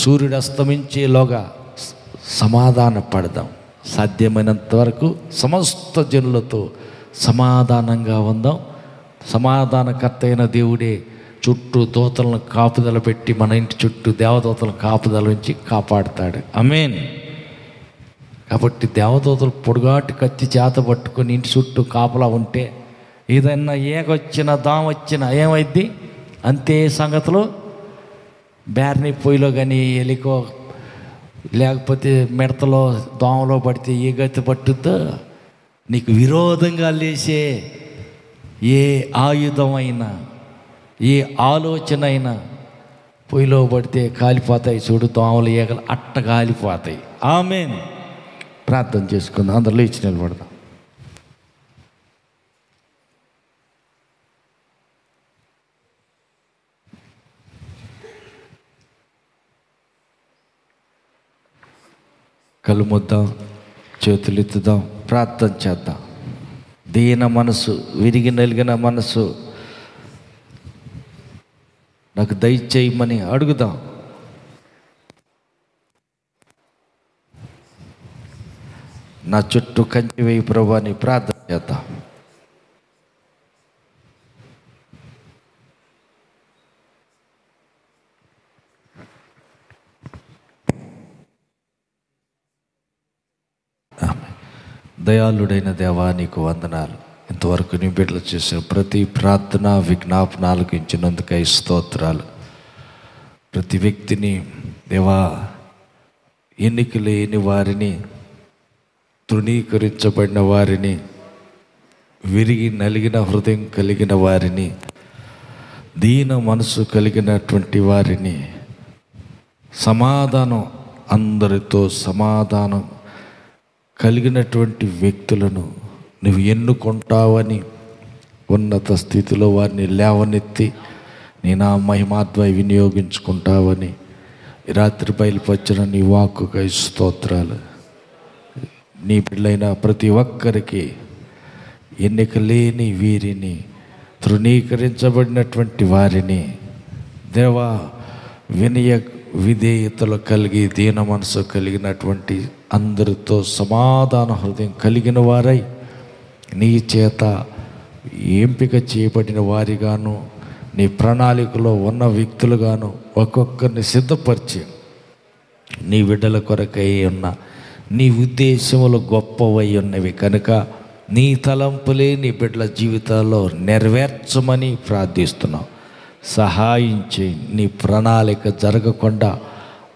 సూర్యుడు అస్తమించేలోగా సమాధాన పడదాం. సాధ్యమైనంత వరకు సమస్త జనులతో సమాధానంగా ఉందాం. సమాధానకర్త అయిన దేవుడే చుట్టూ దూతలను కాపుదల పెట్టి మన ఇంటి చుట్టూ దేవదూతలను కాపుదల నుంచి కాపాడుతాడు. ఆమేన్. కాబట్టి దేవదూతలు పొడుగాటి కత్తి చేత పట్టుకొని ఇంటి చుట్టూ కాపలా ఉంటే ఏదైనా ఏగొచ్చినా దామ వచ్చినా ఏమైద్ది? అంతే సంగతులు. బ్యార్ని పొయ్యిలో కానీ ఎలికో లేకపోతే మిడతలో దోమలో పడితే ఏ గతి పట్టుద్దో, నీకు విరోధంగా లేచే ఏ ఆయుధమైనా, ఏ ఆలోచన అయినా పొయ్యిలో పడితే కాలిపోతాయి. చూడు, దోమలు, ఈగలు అట్ట కాలిపోతాయి. ఆమేన్. ప్రార్థన చేసుకుందాం. అందరిలో ఇచ్చి నిలబడదాం. కళ్ళు మూద్దాం, చేతులు ఎత్తుదాం, ప్రార్థన చేద్దాం. దీన మనసు, విరిగి నలిగిన మనసు నాకు దయచేయమని అడుగుదాం. నా చుట్టూ కంచి వేయి ప్రభువా అని ప్రార్థన చేద్దాం. దయాళుడైన దేవా, నీకు వందనాలు. ఇంతవరకు నీ బిడ్డలు చేసిన ప్రతి ప్రార్థన విజ్ఞాపనాలకు ఇచ్చినందుకై స్తోత్రాలు. ప్రతి వ్యక్తిని దేవా, ఎన్నిక లేని వారిని, తృణీకరించబడిన వారిని, విరిగి నలిగిన హృదయం కలిగిన వారిని, దీన మనసు కలిగినటువంటి వారిని, సమాధానం, అందరితో సమాధానం కలిగినటువంటి వ్యక్తులను నువ్వు ఎన్నుకుంటావని, ఉన్నత స్థితిలో వారిని లేవనెత్తి నీ నా మహిమాద్వై వినియోగించుకుంటావని ఈ రాత్రి బయలుపరిచిన నీ వాక్కుకై స్తోత్రాలు. నీ పిల్లైన ప్రతి ఒక్కరికి, ఎన్నిక లేని వీరిని, తృణీకరించబడినటువంటి వారిని దేవా, వినయ విధేయతలు కలిగి దీన మనసు కలిగినటువంటి అందరితో సమాధాన హృదయం కలిగిన వారై నీ చేత ఎంపిక చేయబడిన వారిగాను, నీ ప్రణాళికలో ఉన్న వ్యక్తులుగాను ఒక్కొక్కరిని సిద్ధపరిచి నీ బిడ్డల కొరకై ఉన్న నీ ఉద్దేశములు గొప్పవై ఉన్నవి కనుక నీ తలంపులే నీ బిడ్డల జీవితాల్లో నెరవేర్చమని ప్రార్థిస్తున్నాం. సహాయం చేయి. నీ ప్రణాళిక జరగకుండా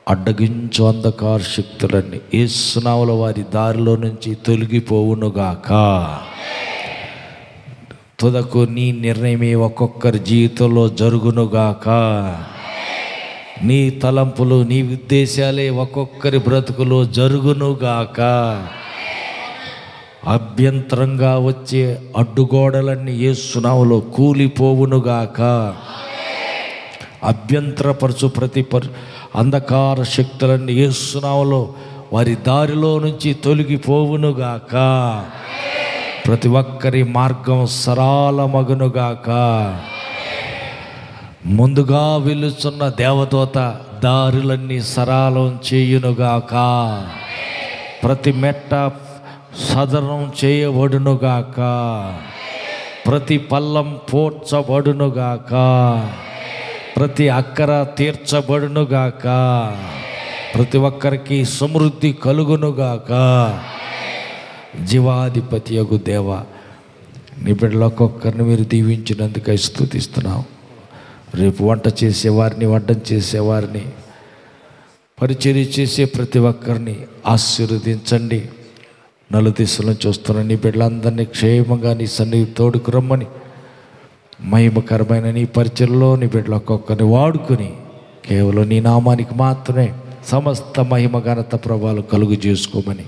అడ్డగించు అంధకార శక్తులన్నీ యేసు నామములో వారి దారిలో నుంచి తొలగిపోవునుగాక. తుదకు నీ నిర్ణయమే ఒక్కొక్కరి జీవితంలో జరుగునుగాక. నీ తలంపులు, నీ ఉద్దేశాలే ఒక్కొక్కరి బ్రతుకులో జరుగునుగాక. అభ్యంతరంగా వచ్చే అడ్డుగోడలన్నీ యేసు నామములో కూలిపోవునుగాక. అభ్యంతరపరచు ప్రతి అంధకార శక్తులన్నీ యేసు నామములో వారి దారిలో నుంచి తొలగిపోవునుగాక. ప్రతి ఒక్కరి మార్గం సరళమగునుగాక. ముందుగా వెలుచున్న దేవదూత దారులన్నీ సరళం చేయునుగాక. ప్రతి మెట్ట సదనం చేయబడునుగాక. ప్రతి పల్లం పోడ్చబడునుగాక. ప్రతి అక్కర తీర్చబడునుగాక. ప్రతి ఒక్కరికి సమృద్ధి కలుగునుగాక. జీవాధిపతి యగు దేవ, నీ బిడ్డలు ఒక్కొక్కరిని మీరు దీవించినందుకై స్తుతిస్తున్నాం. రేపు వంట చేసేవారిని, వడ్డం చేసేవారిని, పరిచర్య చేసే ప్రతి ఒక్కరిని ఆశీర్వదించండి. నలుదిశల నుంచి వస్తున్న నీ బిడ్డలందరినీ క్షేమంగా నీ సన్నిధి తోడుకు రమ్మని, మహిమకరమైన నీ పరిచర్యలో నీ బిడ్డలు ఒక్కొక్కరిని వాడుకుని కేవలం నీ నామానికి మాత్రమే సమస్త మహిమ ఘనత ప్రభావాలు కలుగు చేసుకోమని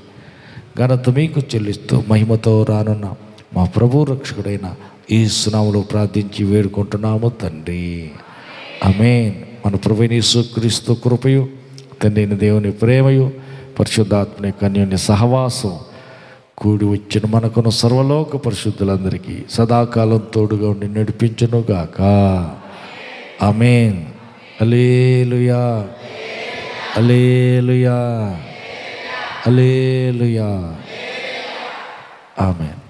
ఘనత మీకు చెల్లిస్తూ మహిమతో రానున్న మా ప్రభు రక్షకుడైన యేసు నామములో ప్రార్థించి వేడుకుంటున్నాము తండ్రి. ఆమేన్. మన ప్రభువైన యేసుక్రీస్తు కృపయు, తండ్రి అయిన దేవుని ప్రేమయు, పరిశుద్ధాత్మ అన్యోన్య సహవాసం కూడి వచ్చిన మనకును సర్వలోక పరిశుద్ధులందరికీ సదాకాలం తోడుగా ఉండి నడిపించునుగాక. ఆమేన్. హల్లెలూయా, హల్లెలూయా, హల్లెలూయా. ఆమేన్.